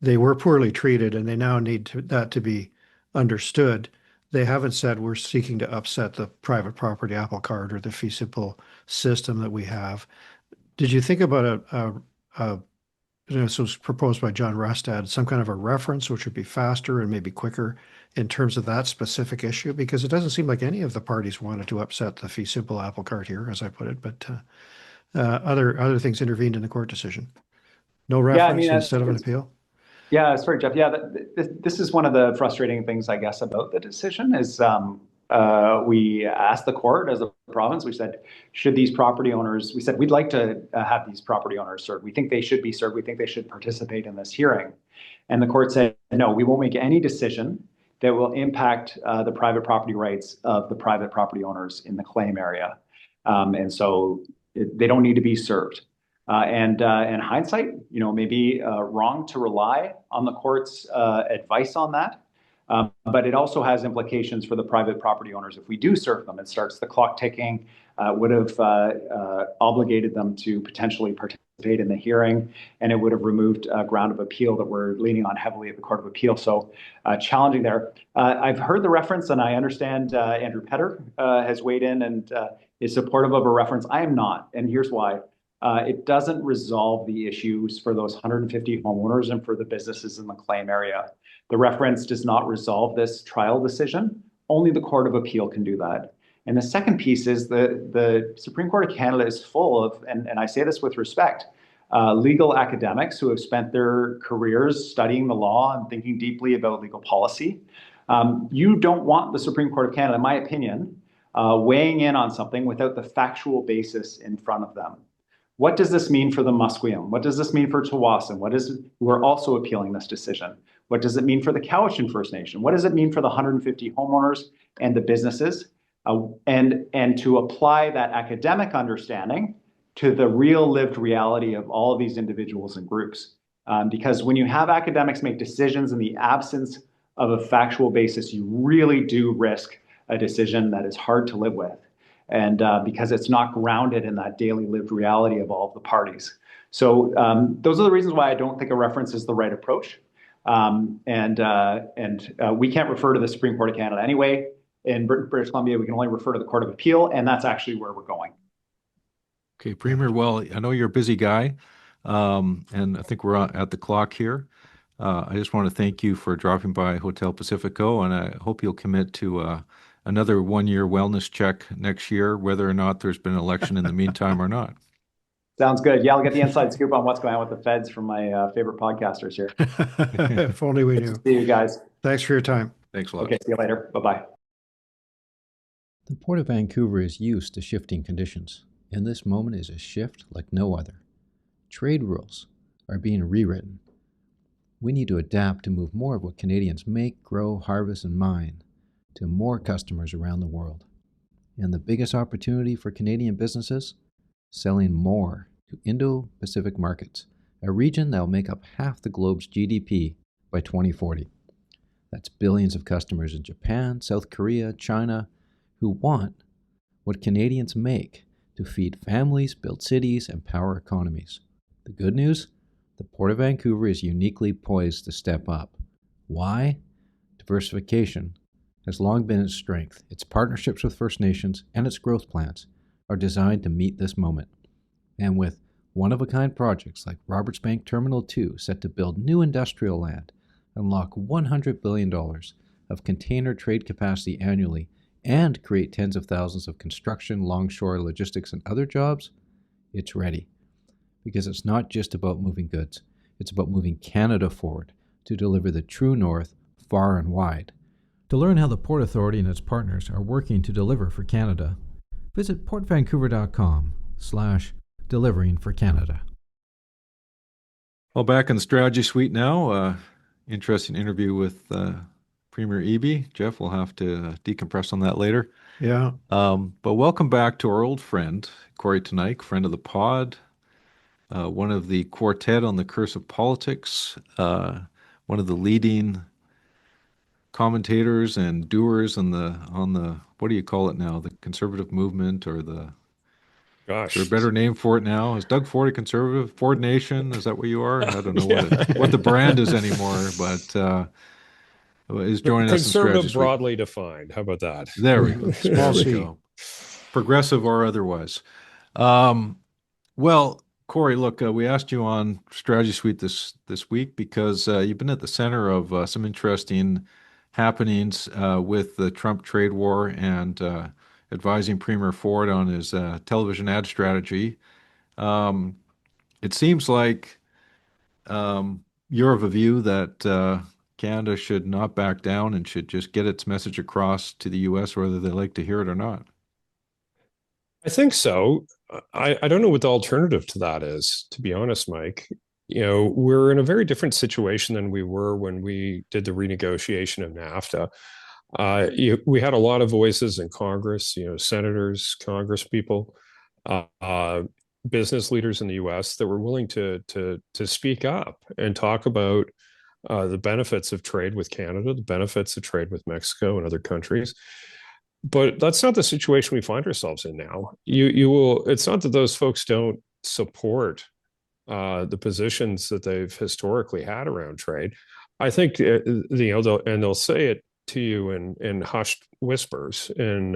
they were poorly treated and they now need that to be understood. They haven't said we're seeking to upset the private property apple cart or the fee simple system that we have. Did you think about this was proposed by John Rustad, some kind of a reference which would be faster and maybe quicker in terms of that specific issue? Because it doesn't seem like any of the parties wanted to upset the fee simple apple cart here, as I put it, but other things intervened in the court decision. No reference instead of an appeal? Yeah, sorry, Geoff. Yeah, this is one of the frustrating things, I guess, about the decision is we asked the court as a province, we said, should these property owners, we said, we'd like to have these property owners served. We think they should be served. We think they should participate in this hearing. And the court said, no, we won't make any decision that will impact the private property rights of the private property owners in the claim area. And so they don't need to be served. And in hindsight, maybe wrong to rely on the court's advice on that. But it also has implications for the private property owners. If we do serve them, it starts the clock ticking, would have obligated them to potentially participate in the hearing, and it would have removed ground of appeal that we're leaning on heavily at the Court of Appeal. So challenging there. I've heard the reference, and I understand Andrew Petter has weighed in and is supportive of a reference. I am not, and here's why. It doesn't resolve the issues for those 150 homeowners and for the businesses in the claim area. The reference does not resolve this trial decision. Only the Court of Appeal can do that. And the second piece is the Supreme Court of Canada is full of, and I say this with respect, legal academics who have spent their careers studying the law and thinking deeply about legal policy. You don't want the Supreme Court of Canada, in my opinion, weighing in on something without the factual basis in front of them. What does this mean for the Musqueam? What does this mean for Tsawwassen? Who are also appealing this decision? What does it mean for the Cowichan First Nation? What does it mean for the 150 homeowners and the businesses? and to apply that academic understanding to the real lived reality of all of these individuals and groups. Because when you have academics make decisions in the absence of a factual basis, you really do risk a decision that is hard to live with. And because it's not grounded in that daily lived reality of all of the parties. So those are the reasons why I don't think a reference is the right approach. We can't refer to the Supreme Court of Canada anyway. In British Columbia, we can only refer to the Court of Appeal, and that's actually where we're going. Okay, Premier, well, I know you're a busy guy, and I think we're at the clock here. I just want to thank you for dropping by Hotel Pacifico, and I hope you'll commit to another one-year wellness check next year, whether or not there's been an election in the meantime or not. Sounds good. Yeah, I'll get the inside scoop on what's going on with the feds from my favorite podcasters here. If only we Good knew. to see you guys. Thanks for your time. Thanks a lot. Okay, see you later. Bye-bye. The Port of Vancouver is used to shifting conditions, and this moment is a shift like no other. Trade rules are being rewritten. We need to adapt to move more of what Canadians make, grow, harvest, and mine to more customers around the world. And the biggest opportunity for Canadian businesses? Selling more to Indo-Pacific markets, a region that will make up half the globe's GDP by 2040. That's billions of customers in Japan, South Korea, China, who want what Canadians make to feed families, build cities, and power economies. The good news? The Port of Vancouver is uniquely poised to step up. Why? Diversification has long been its strength. Its partnerships with First Nations and its growth plans are designed to meet this moment. And with one-of-a-kind projects like Roberts Bank Terminal 2 set to build new industrial land, unlock $100 billion of container trade capacity annually, and create tens of thousands of construction, longshore, logistics, and other jobs, it's ready. Because it's not just about moving goods, it's about moving Canada forward to deliver the true north far and wide. To learn how the Port Authority and its partners are working to deliver for Canada, visit portvancouver.com/delivering for Canada. Well, back in the strategy suite now, interesting interview with Premier Eby. Geoff will have to decompress on that later. Yeah. But welcome back to our old friend, Kory Teneycke, friend of the pod, one of the quartet on the Curse of Politics, one of the leading commentators and doers on the what do you call it now? The conservative movement, or the Gosh, is there a better name for it now? Is Doug Ford a conservative? Ford Nation? Is that what you are? I don't know what the brand is anymore, but is joining us in conservative Strategy Suite. broadly defined. How about that? There we go. Small There we c. go. Progressive or otherwise. Well, Kory, look, we asked you on Strategy Suite this week because you've been at the center of some interesting happenings with the Trump trade war and advising Premier Ford on his television ad strategy. It seems like you're of a view that Canada should not back down and should just get its message across to the U.S. whether they like to hear it or not. I think so. I don't know what the alternative to that is, to be honest, Mike. You know, we're in a very different situation than we were when we did the renegotiation of NAFTA. We had a lot of voices in Congress, senators, Congress people, business leaders in the U.S. that were willing to speak up and talk about the benefits of trade with Canada, the benefits of trade with Mexico and other countries. But that's not the situation we find ourselves in now. It's not that those folks don't support the positions that they've historically had around trade. I think they'll say it to you in hushed whispers in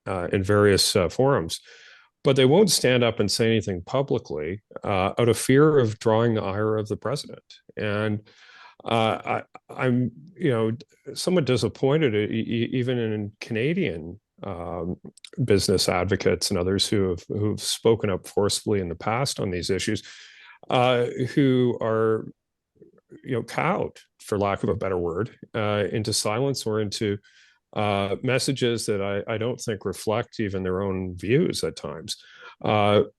various forums, but they won't stand up and say anything publicly out of fear of drawing the ire of the president. And I'm somewhat disappointed, even in Canadian business advocates and others who've spoken up forcefully in the past on these issues, who are cowed, for lack of a better word, into silence or into messages that I don't think reflect even their own views at times. But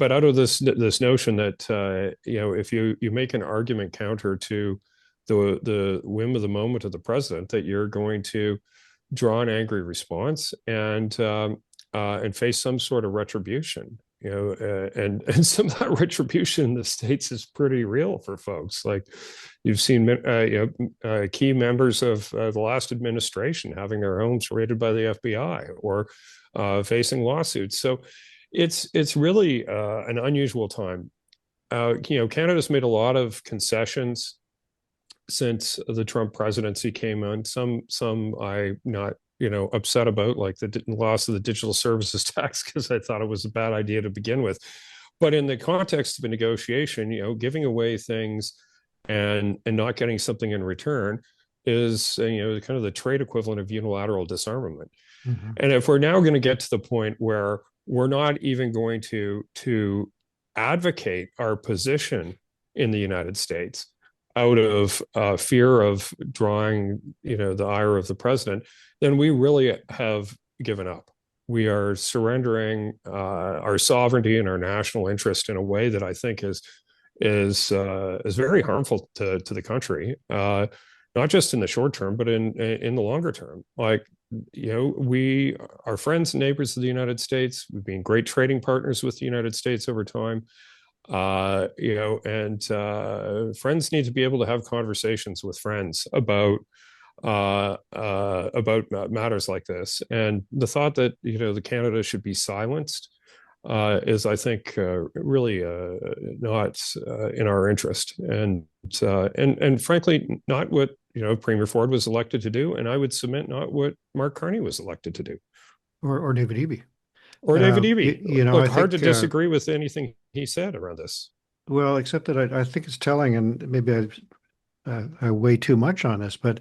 out of this notion that if you make an argument counter to the whim of the moment of the president, that you're going to draw an angry response and face some sort of retribution. And some of that retribution in the States is pretty real for folks. Like you've seen, key members of the last administration having their homes raided by the FBI or facing lawsuits. So it's really an unusual time. Canada's made a lot of concessions since the Trump presidency came on. Some I'm not upset about, like the loss of the digital services tax, because I thought it was a bad idea to begin with. But in the context of a negotiation, giving away things and not getting something in return is kind of the trade equivalent of unilateral disarmament. Mhm. And if we're now going to get to the point where we're not even going to advocate our position in the United States out of fear of drawing the ire of the president, then we really have given up. We are surrendering our sovereignty and our national interest in a way that I think is very harmful to the country, not just in the short term, but in the longer term. Like, we are friends and neighbors of the United States. We've been great trading partners with the United States over time. And friends need to be able to have conversations with friends about matters like this. And the thought that the Canada should be silenced is, I think, really not in our interest, and frankly, not what Premier Ford was elected to do, and I would submit not what Mark Carney was elected to do, Or David Eby. or David Eby. I Hard to think, disagree with anything he said around this. well, except that I think it's telling, and maybe I weigh too much on this, but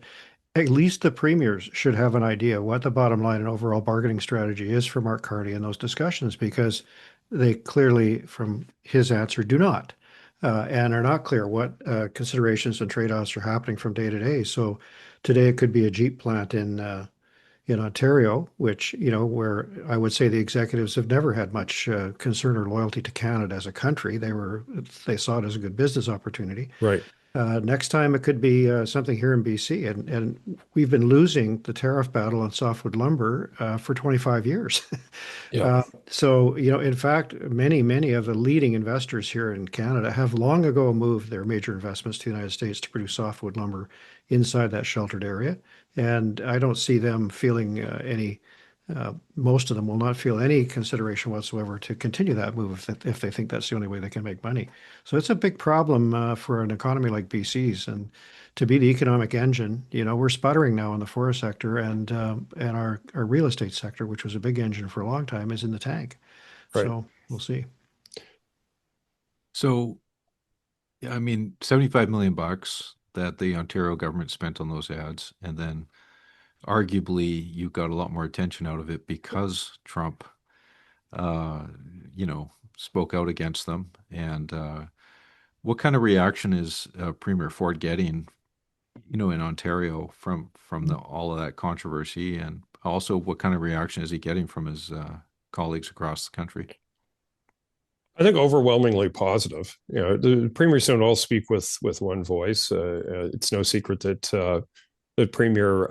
at least the premiers should have an idea what the bottom line and overall bargaining strategy is for Mark Carney in those discussions, because they clearly, from his answer, do not, and are not clear what considerations and trade-offs are happening from day to day. So today it could be a Jeep plant in Ontario, which, where I would say the executives have never had much concern or loyalty to Canada as a country. They saw it as a good business opportunity. Right. Next time it could be something here in BC, and we've been losing the tariff battle on softwood lumber for 25 years. Yeah. So, in fact, many of the leading investors here in Canada have long ago moved their major investments to the United States to produce softwood lumber inside that sheltered area. And I don't see them feeling most of them will not feel any consideration whatsoever to continue that move if they think that's the only way they can make money. So it's a big problem for an economy like BC's, and to be the economic engine, we're sputtering now in the forest sector, and our real estate sector, which was a big engine for a long time, is in the tank. Right. So we'll see. So, I mean, 75 million bucks that the Ontario government spent on those ads, and then arguably you got a lot more attention out of it because Trump, spoke out against them. And what kind of reaction is Premier Ford getting, in Ontario from all of that controversy, and also what kind of reaction is he getting from his colleagues across the country? I think overwhelmingly positive. The premiers don't all speak with one voice. It's no secret that the Premier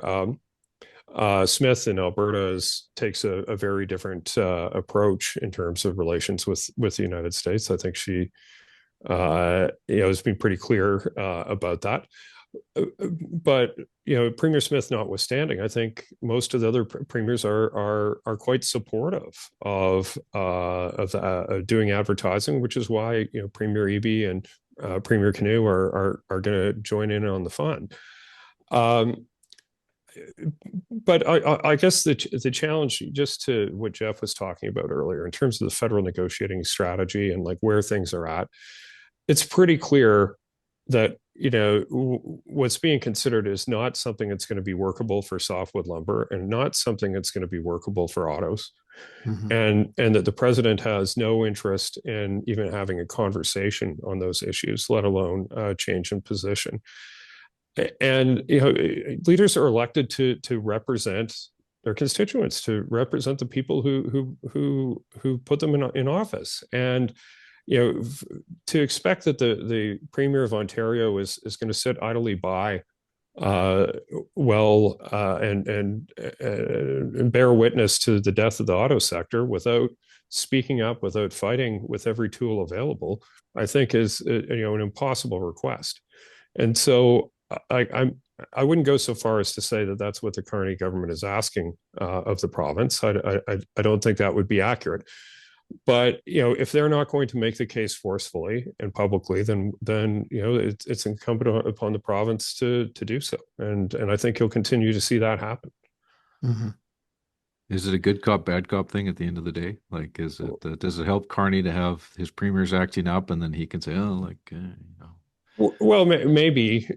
Smith in Alberta takes a very different approach in terms of relations with the United States. I think she has been pretty clear about that. But Premier Smith notwithstanding, I think most of the other premiers are quite supportive of doing advertising, which is why Premier Eby and Premier Canoe are going to join in on the fun. But I guess the challenge, just to what Geoff was talking about earlier, in terms of the federal negotiating strategy and like where things are at, it's pretty clear that what's being considered is not something that's going to be workable for softwood lumber, and not something that's going to be workable for autos. Mm-hmm. And that the president has no interest in even having a conversation on those issues, let alone change in position. And leaders are elected to represent their constituents, to represent the people who put them in office. And to expect that the Premier of Ontario is going to sit idly by and bear witness to the death of the auto sector without speaking up, without fighting with every tool available, I think is an impossible request. And so I wouldn't go so far as to say that that's what the Carney government is asking of the province. I don't think that would be accurate. But if they're not going to make the case forcefully and publicly, then it's incumbent upon the province to do so. And I think you'll continue to see that happen. Mm-hmm. Is it a good cop, bad cop thing at the end of the day? Like, does it help Carney to have his premiers acting up, and then he can say, Well, maybe,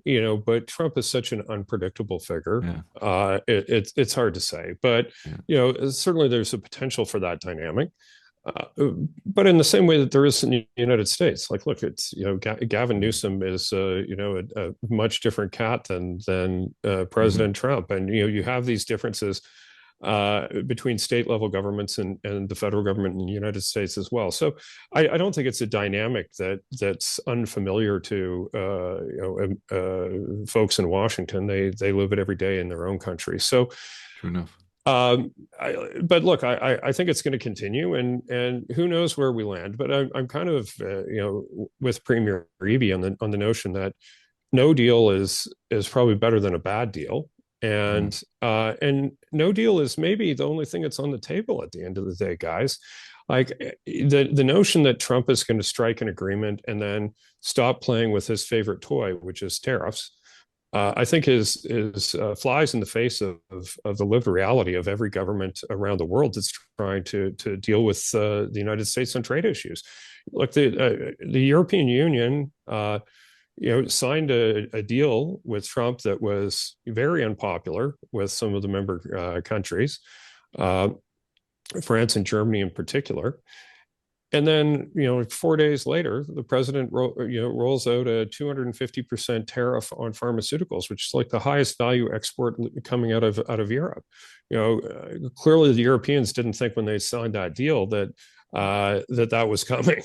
but Trump is such an unpredictable figure. Yeah. It's hard to say, but certainly there's a potential for that dynamic. But in the same way that there is in the United States, like, look, it's Gavin Newsom is a much different cat than President Trump, and you have these differences between state level governments and the federal government in the United States as well. So I don't think it's a dynamic that's unfamiliar to folks in Washington. They live it every day in their own country. So true enough. But look, I think it's going to continue, and who knows where we land. But I'm kind of with Premier Eby on the notion that no deal is probably better than a bad deal. And no deal is maybe the only thing that's on the table at the end of the day, guys. Like the notion that Trump is going to strike an agreement and then stop playing with his favorite toy, which is tariffs, I think is flies in the face of the lived reality of every government around the world that's trying to deal with the United States on trade issues. Look, the European Union signed a deal with Trump that was very unpopular with some of the member countries, France and Germany in particular. And then, 4 days later, the president rolls out a 250% tariff on pharmaceuticals, which is like the highest value export coming out of Europe. Clearly the Europeans didn't think when they signed that deal that that was coming.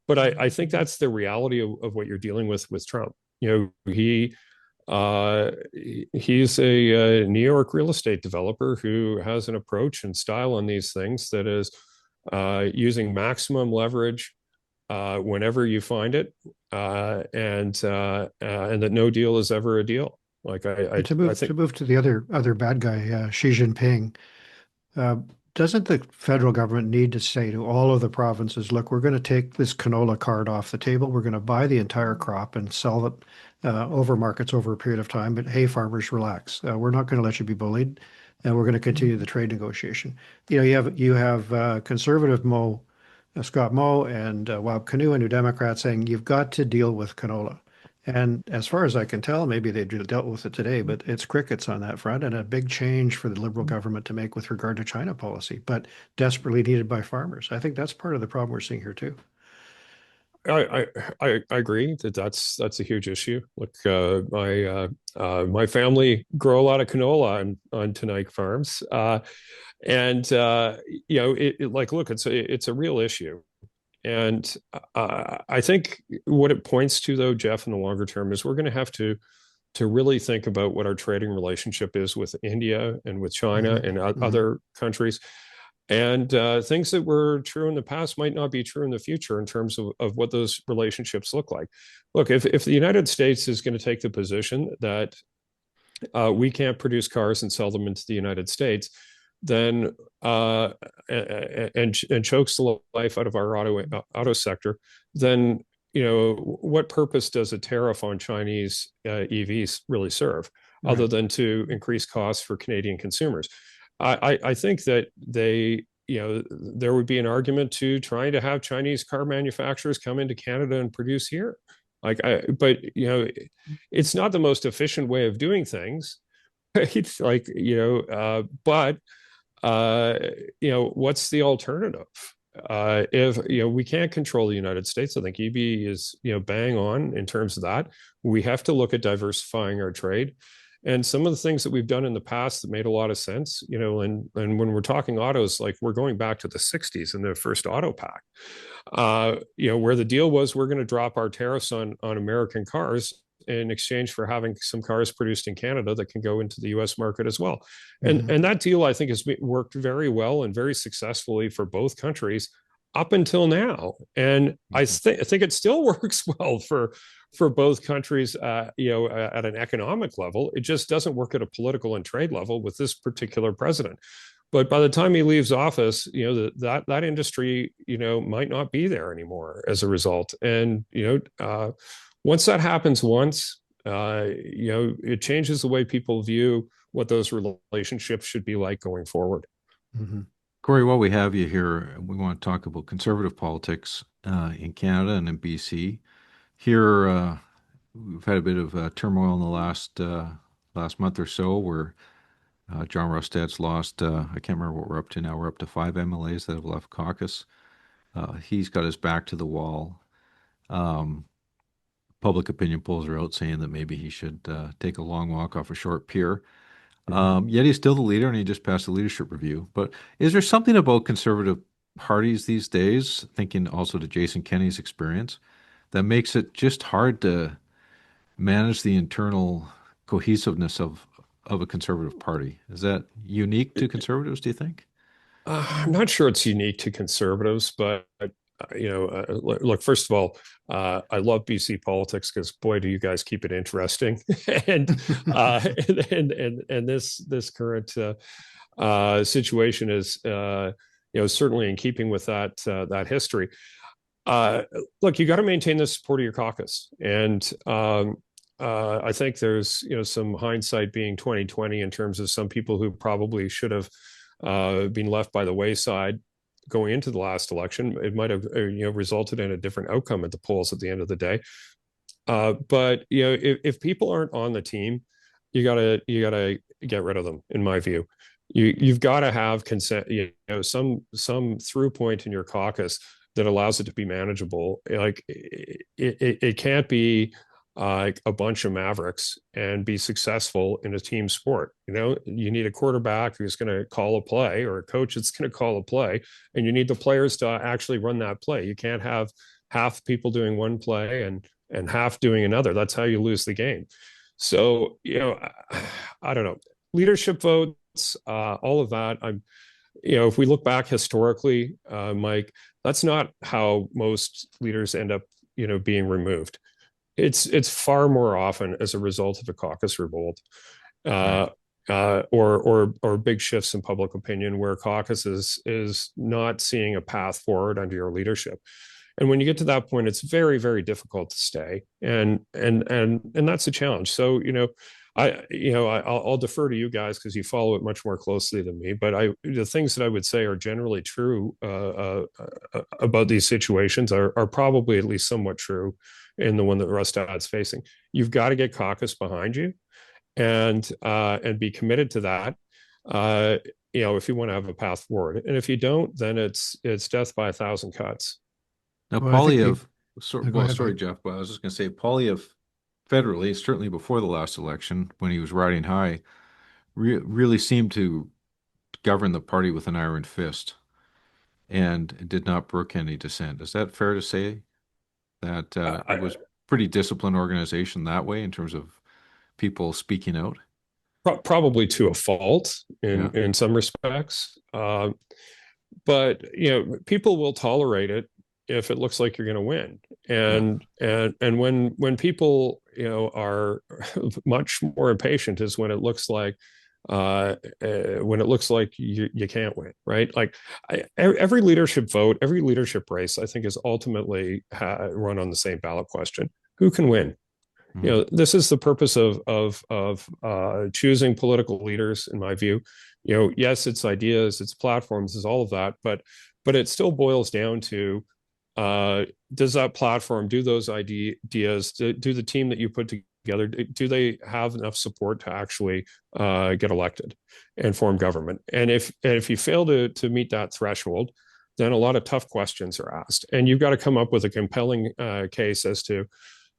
But I think that's the reality of what you're dealing with Trump. He's a New York real estate developer who has an approach and style on these things that is using maximum leverage whenever you find it, and that no deal is ever a deal. Like to move to the other bad guy, Xi Jinping. Doesn't the federal government need to say to all of the provinces, look, we're going to take this canola card off the table. We're going to buy the entire crop and sell it over markets over a period of time. But hey, farmers, relax. We're not going to let you be bullied, and we're going to continue the trade negotiation. You have conservative Scott Moe and Wab Kinew, a New Democrat, saying you've got to deal with canola. And as far as I can tell, maybe they've dealt with it today, but it's crickets on that front, and a big change for the Liberal government to make with regard to China policy, but desperately needed by farmers. I think that's part of the problem we're seeing here too. I agree that's a huge issue. Look, my family grow a lot of canola on Teneycke farms, and look, it's a real issue. And I think what it points to, though, Geoff, in the longer term, is we're going to have to really think about what our trading relationship is with India and with China and other countries. And things that were true in the past might not be true in the future in terms of what those relationships look like. Look, if the United States is going to take the position that we can't produce cars and sell them into the United States, then and chokes the life out of our auto sector, then what purpose does a tariff on Chinese EVs really serve, other than to increase costs for Canadian consumers? I think that there would be an argument to trying to have Chinese car manufacturers come into Canada and produce here. But it's not the most efficient way of doing things. It's like, but what's the alternative? If we can't control the United States, I think EB is bang on in terms of that. We have to look at diversifying our trade, and some of the things that we've done in the past that made a lot of sense. And when we're talking autos, like we're going back to the '60s and the first auto pact, where the deal was we're going to drop our tariffs on American cars in exchange for having some cars produced in Canada that can go into the US market as well. And that deal, I think, has worked very well and very successfully for both countries up until now. And I think it still works well for both countries, at an economic level. It just doesn't work at a political and trade level with this particular president. But by the time he leaves office, that industry, might not be there anymore as a result. And, once that happens it changes the way people view what those relationships should be like going forward. Kory, while we have you here, we want to talk about conservative politics in Canada and in BC. Here, we've had a bit of turmoil in the last month or so where John Rustad's lost, I can't remember what we're up to now. We're up to 5 MLAs that have left caucus. He's got his back to the wall. Public opinion polls are out saying that maybe he should take a long walk off a short pier. Yet he's still the leader, and he just passed the leadership review. But is there something about conservative parties these days, thinking also to Jason Kenney's experience, that makes it just hard to manage the internal cohesiveness of a conservative party? Is that unique to conservatives, do you think? I'm not sure it's unique to conservatives, but look, first of all, I love BC politics because boy, do you guys keep it interesting. and this current situation is certainly in keeping with that history. Look, you got to maintain the support of your caucus, and I think there's some hindsight being 2020 in terms of some people who probably should have been left by the wayside going into the last election. It might have resulted in a different outcome at the polls at the end of the day. But if people aren't on the team, you gotta get rid of them. In my view, you've got to have consent. Some through point in your caucus that allows it to be manageable. Like it can't be like a bunch of mavericks and be successful in a team sport. You need a quarterback who's going to call a play, or a coach that's going to call a play, and you need the players to actually run that play. You can't have half people doing one play and half doing another. That's how you lose the game. So, I don't know, leadership votes, all of that. If we look back historically, Mike, that's not how most leaders end up, being removed. It's far more often as a result of a caucus revolt, or big shifts in public opinion where caucus is not seeing a path forward under your leadership. And when you get to that point, it's very, very difficult to stay, and that's a challenge. So I'll defer to you guys because you follow it much more closely than me. But the things that I would say are generally true about these situations are probably at least somewhat true in the one that Rustad's facing. You've got to get caucus behind you, and be committed to that. If you want to have a path forward, and if you don't, then it's death by 1,000 cuts. Now, Well, sorry, Geoff, but I was just going to say, Poilievre federally, certainly before the last election, when he was riding high, really seemed to govern the party with an iron fist and did not brook any dissent. Is that fair to say? That it was pretty disciplined organization that way in terms of people speaking out? Probably to a fault in some respects. But people will tolerate it if it looks like you're going to win. And when people are much more impatient is when it looks like you can't win, right? Like every leadership vote, every leadership race, I think, is ultimately run on the same ballot question: who can win? This is the purpose of choosing political leaders, in my view. Yes, it's ideas, it's platforms, it's all of that, but it still boils down to, does that platform, do those ideas, do the team that you put together, do they have enough support to actually get elected and form government? And if you fail to meet that threshold, then a lot of tough questions are asked, and you've got to come up with a compelling case as to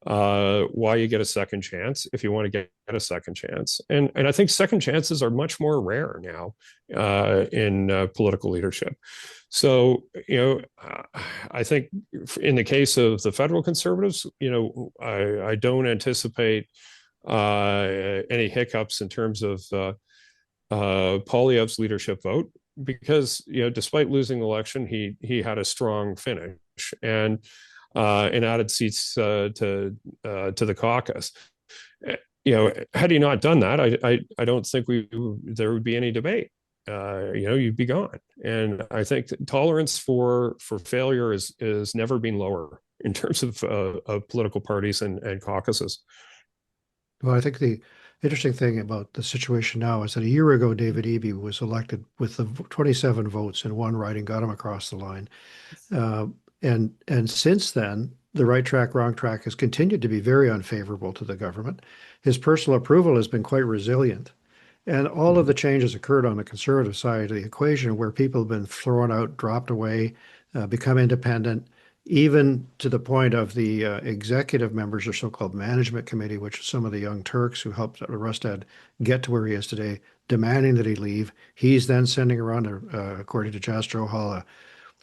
why you get a second chance if you want to get a second chance. And I think second chances are much more rare now in political leadership. So, I think in the case of the federal Conservatives, I don't anticipate any hiccups in terms of Poilievre's leadership vote, because despite losing the election, he had a strong finish and added seats to the caucus. Had he not done that, I don't think there would be any debate. You'd be gone. And I think tolerance for failure is never been lower in terms of political parties and caucuses. Well, I think the interesting thing about the situation now is that a year ago, David Eby was elected with the 27 votes in one riding, got him across the line. And since then, the right track, wrong track has continued to be very unfavorable to the government. His personal approval has been quite resilient. And all of the changes occurred on the Conservative side of the equation, where people have been thrown out, dropped away, become independent, even to the point of the executive members or so-called management committee, which is some of the young Turks who helped Rustad get to where he is today, demanding that he leave. He's then sending around, according to Jas Johal,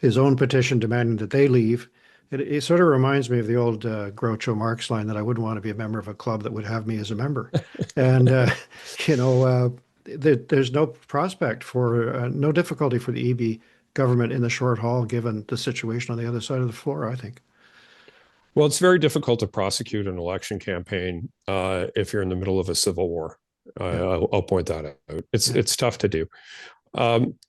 his own petition demanding that they leave. It sort of reminds me of the old Groucho Marx line that I wouldn't want to be a member of a club that would have me as a member. And, there's no prospect for, no difficulty for the Eby government in the short haul, given the situation on the other side of the floor, I think. Well, it's very difficult to prosecute an election campaign if you're in the middle of a civil war. I'll point that out. It's tough to do.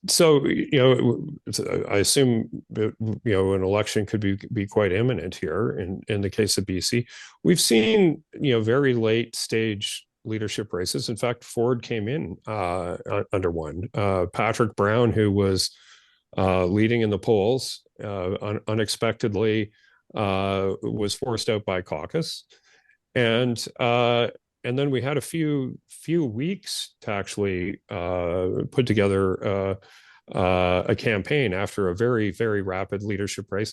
So, I assume that, an election could be quite imminent here in the case of BC. We've seen, very late stage leadership races. In fact, Ford came in under one. Patrick Brown, who was leading in the polls, unexpectedly was forced out by caucus. And then we had a few weeks to actually put together a campaign after a very, very rapid leadership race.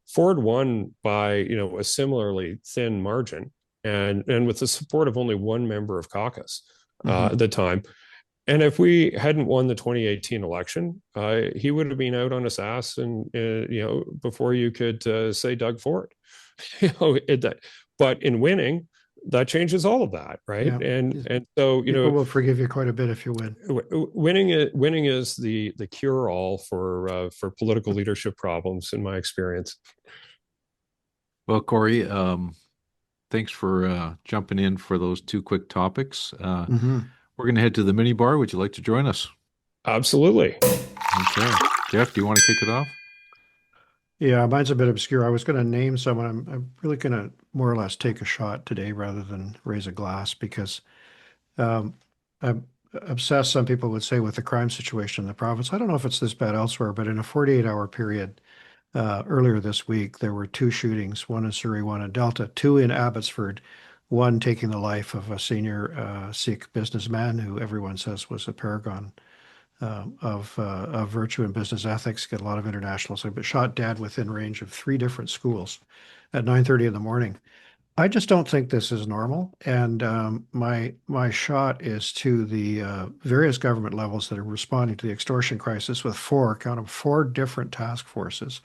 Ford won by a similarly thin margin, and with the support of only one member of caucus at the time. And if we hadn't won the 2018 election, he would have been out on his ass, and before you could say Doug Ford. But in winning, that changes all of that, right? Yeah. And so people will forgive you quite a bit if you win. Winning is the cure-all for political leadership problems, in my experience. Well, Kory, thanks for jumping in for those two quick topics. We're going to head to the mini bar. Would you like to join us? Absolutely. Okay. Geoff, do you want to kick it off? Yeah, mine's a bit obscure. I was going to name someone. I'm really going to more or less take a shot today rather than raise a glass, because I'm obsessed, some people would say, with the crime situation in the province. I don't know if it's this bad elsewhere, but in a 48-hour period earlier this week, there were two shootings, one in Surrey, one in Delta, two in Abbotsford, one taking the life of a senior Sikh businessman who everyone says was a paragon of virtue and business ethics, get a lot of internationals, but shot dead within range of 3 different schools at 9:30 in the morning. I just don't think this is normal. And my shot is to the various government levels that are responding to the extortion crisis with four different task forces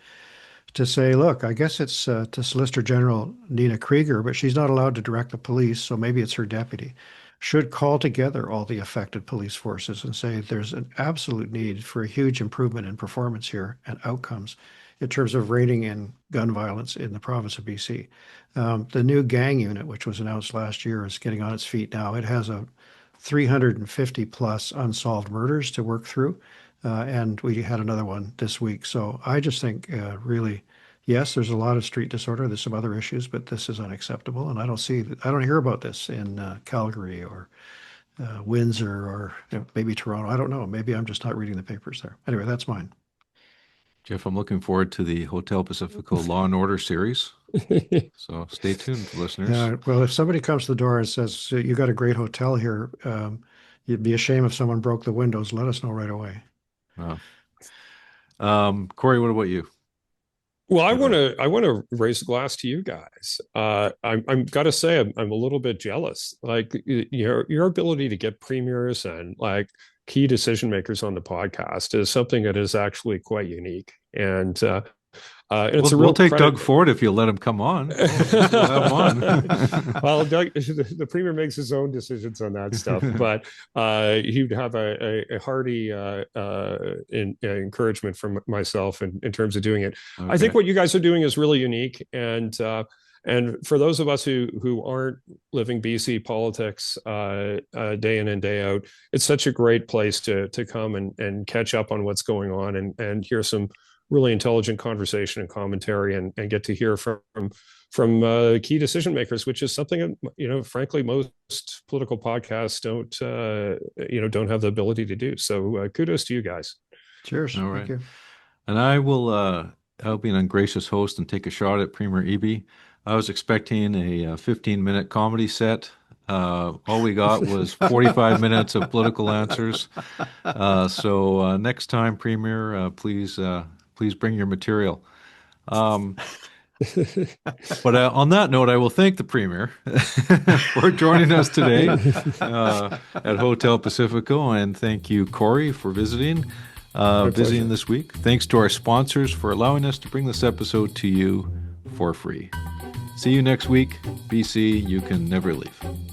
to say, look, I guess it's to Solicitor General Nina Krieger, but she's not allowed to direct the police, so maybe it's her deputy, should call together all the affected police forces and say there's an absolute need for a huge improvement in performance here and outcomes in terms of reining in gun violence in the province of BC. The new gang unit, which was announced last year, is getting on its feet now. It has a 350 plus unsolved murders to work through. And we had another one this week. So I just think really, yes, there's a lot of street disorder. There's some other issues, but this is unacceptable. And I don't hear about this in Calgary or Windsor or maybe Toronto. I don't know. Maybe I'm just not reading the papers there. Anyway, that's mine. Geoff, I'm looking forward to the Hotel Pacifico Law and Order series. So stay tuned, listeners. Well, if somebody comes to the door and says, you got a great hotel here, you'd be ashamed if someone broke the windows. Let us know right away. Kory, what about you? Well, I want to raise a glass to you guys. I'm got to say I'm a little bit jealous. Like your ability to get premiers and like key decision makers on the podcast is something that is actually quite unique. And it's a real We'll take credit. Doug Ford if you'll let him come on. We'll have him on. Well, Doug, the premier makes his own decisions on that stuff, but he'd have a hearty encouragement from myself in terms of doing it. Okay. I think what you guys are doing is really unique, and for those of us who aren't living BC politics day in and day out, it's such a great place to come and catch up on what's going on and hear some really intelligent conversation and commentary and get to hear from key decision makers, which is something frankly most political podcasts don't have the ability to do. So kudos to you guys. Cheers. All right. Thank you. And I'll be an ungracious host and take a shot at Premier Eby. I was expecting a 15-minute comedy set. All we got was 45 minutes of political answers. So next time, Premier, please bring your material. But on that note, I will thank the Premier for joining us today at Hotel Pacifico, and thank you, Kory, for visiting this week. Thanks to our sponsors for allowing us to bring this episode to you for free. See you next week. BC, you can never leave.